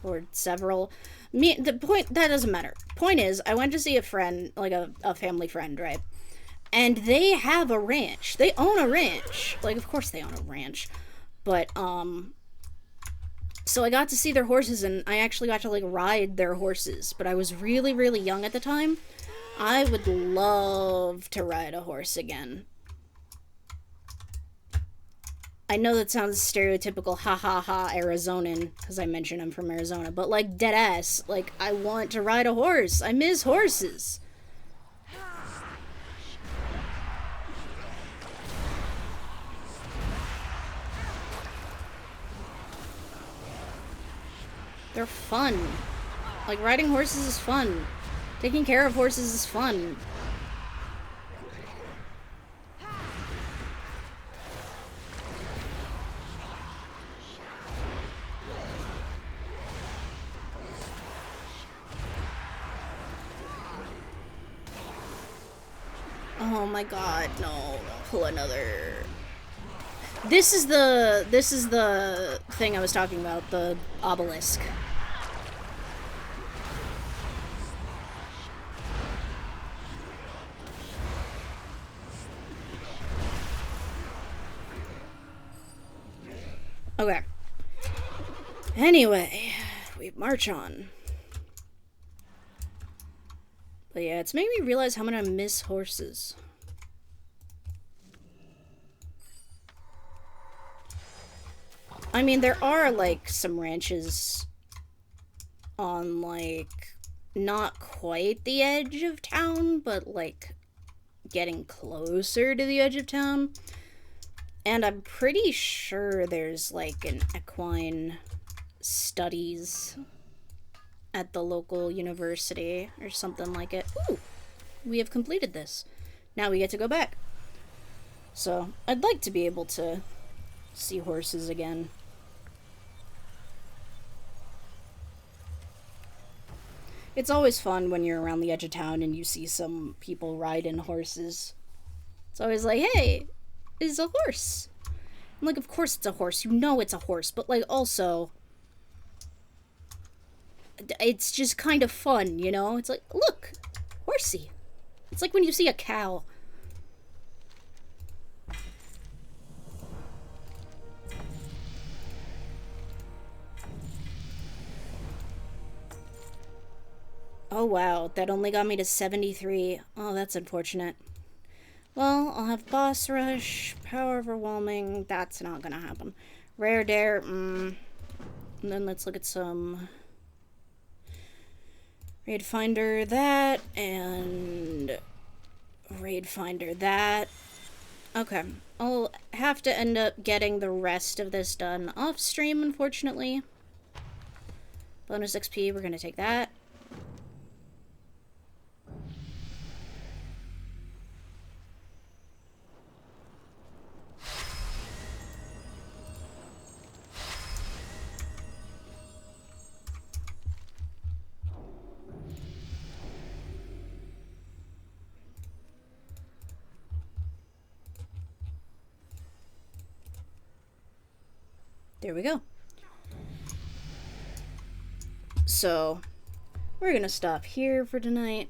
Speaker 1: or several. The point, that doesn't matter. Point is, I went to see a friend, like a family friend, right? And they have a ranch. They own a ranch. Like, of course they own a ranch. But, so I got to see their horses, and I actually got to, like, ride their horses. But I was really, really young at the time. I would love to ride a horse again. I know that sounds stereotypical, ha ha ha, Arizonan, because I mentioned I'm from Arizona, but, like, dead ass, like, I want to ride a horse. I miss horses. They're fun. Like, riding horses is fun. Taking care of horses is fun. Oh my god, no. Don't pull another. This is the thing I was talking about, the obelisk. Okay. Anyway, we march on. But yeah, it's making me realize how much I miss horses. I mean, there are, like, some ranches on, like, not quite the edge of town, but, like, getting closer to the edge of town. And I'm pretty sure there's, like, an equine studies at the local university or something like it. Ooh, we have completed this. Now we get to go back. So, I'd like to be able to see horses again. It's always fun when you're around the edge of town and you see some people riding horses. It's always like, hey, it's a horse. I'm like, of course it's a horse. You know it's a horse. But, like, also, it's just kind of fun, you know? It's like, look, horsey. It's like when you see a cow. Oh, wow. That only got me to 73. Oh, that's unfortunate. Well, I'll have boss rush, power overwhelming. That's not gonna happen. Rare dare. And then let's look at some raid finder that and raid finder that. Okay, I'll have to end up getting the rest of this done off stream, unfortunately. Bonus XP, we're gonna take that. There we go. So, we're gonna stop here for tonight.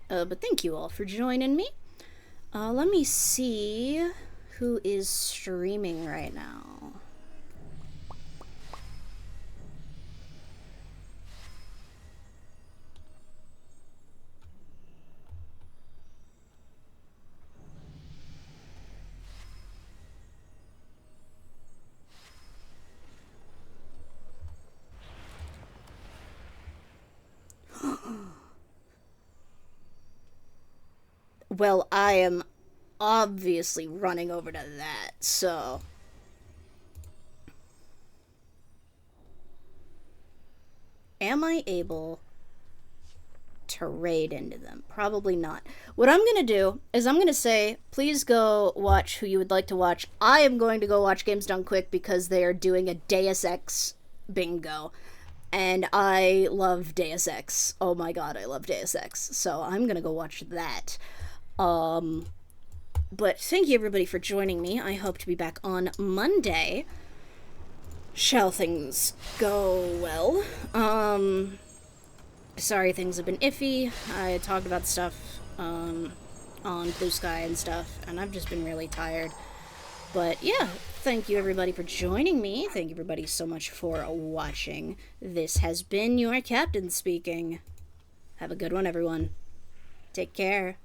Speaker 1: But thank you all for joining me. Let me see who is streaming right now. Well, I am obviously running over to that, so... Am I able to raid into them. Probably not. What I'm going to do is I'm going to say, please go watch who you would like to watch. I am going to go watch Games Done Quick because they are doing a Deus Ex bingo. And I love Deus Ex. Oh my god, I love Deus Ex. So I'm going to go watch that. But thank you everybody for joining me. I hope to be back on Monday. Shall things go well? Sorry things have been iffy. I talked about stuff on Blue Sky and stuff, and I've just been really tired. But yeah, thank you everybody for joining me. Thank you everybody so much for watching. This has been your captain speaking. Have a good one, everyone. Take care.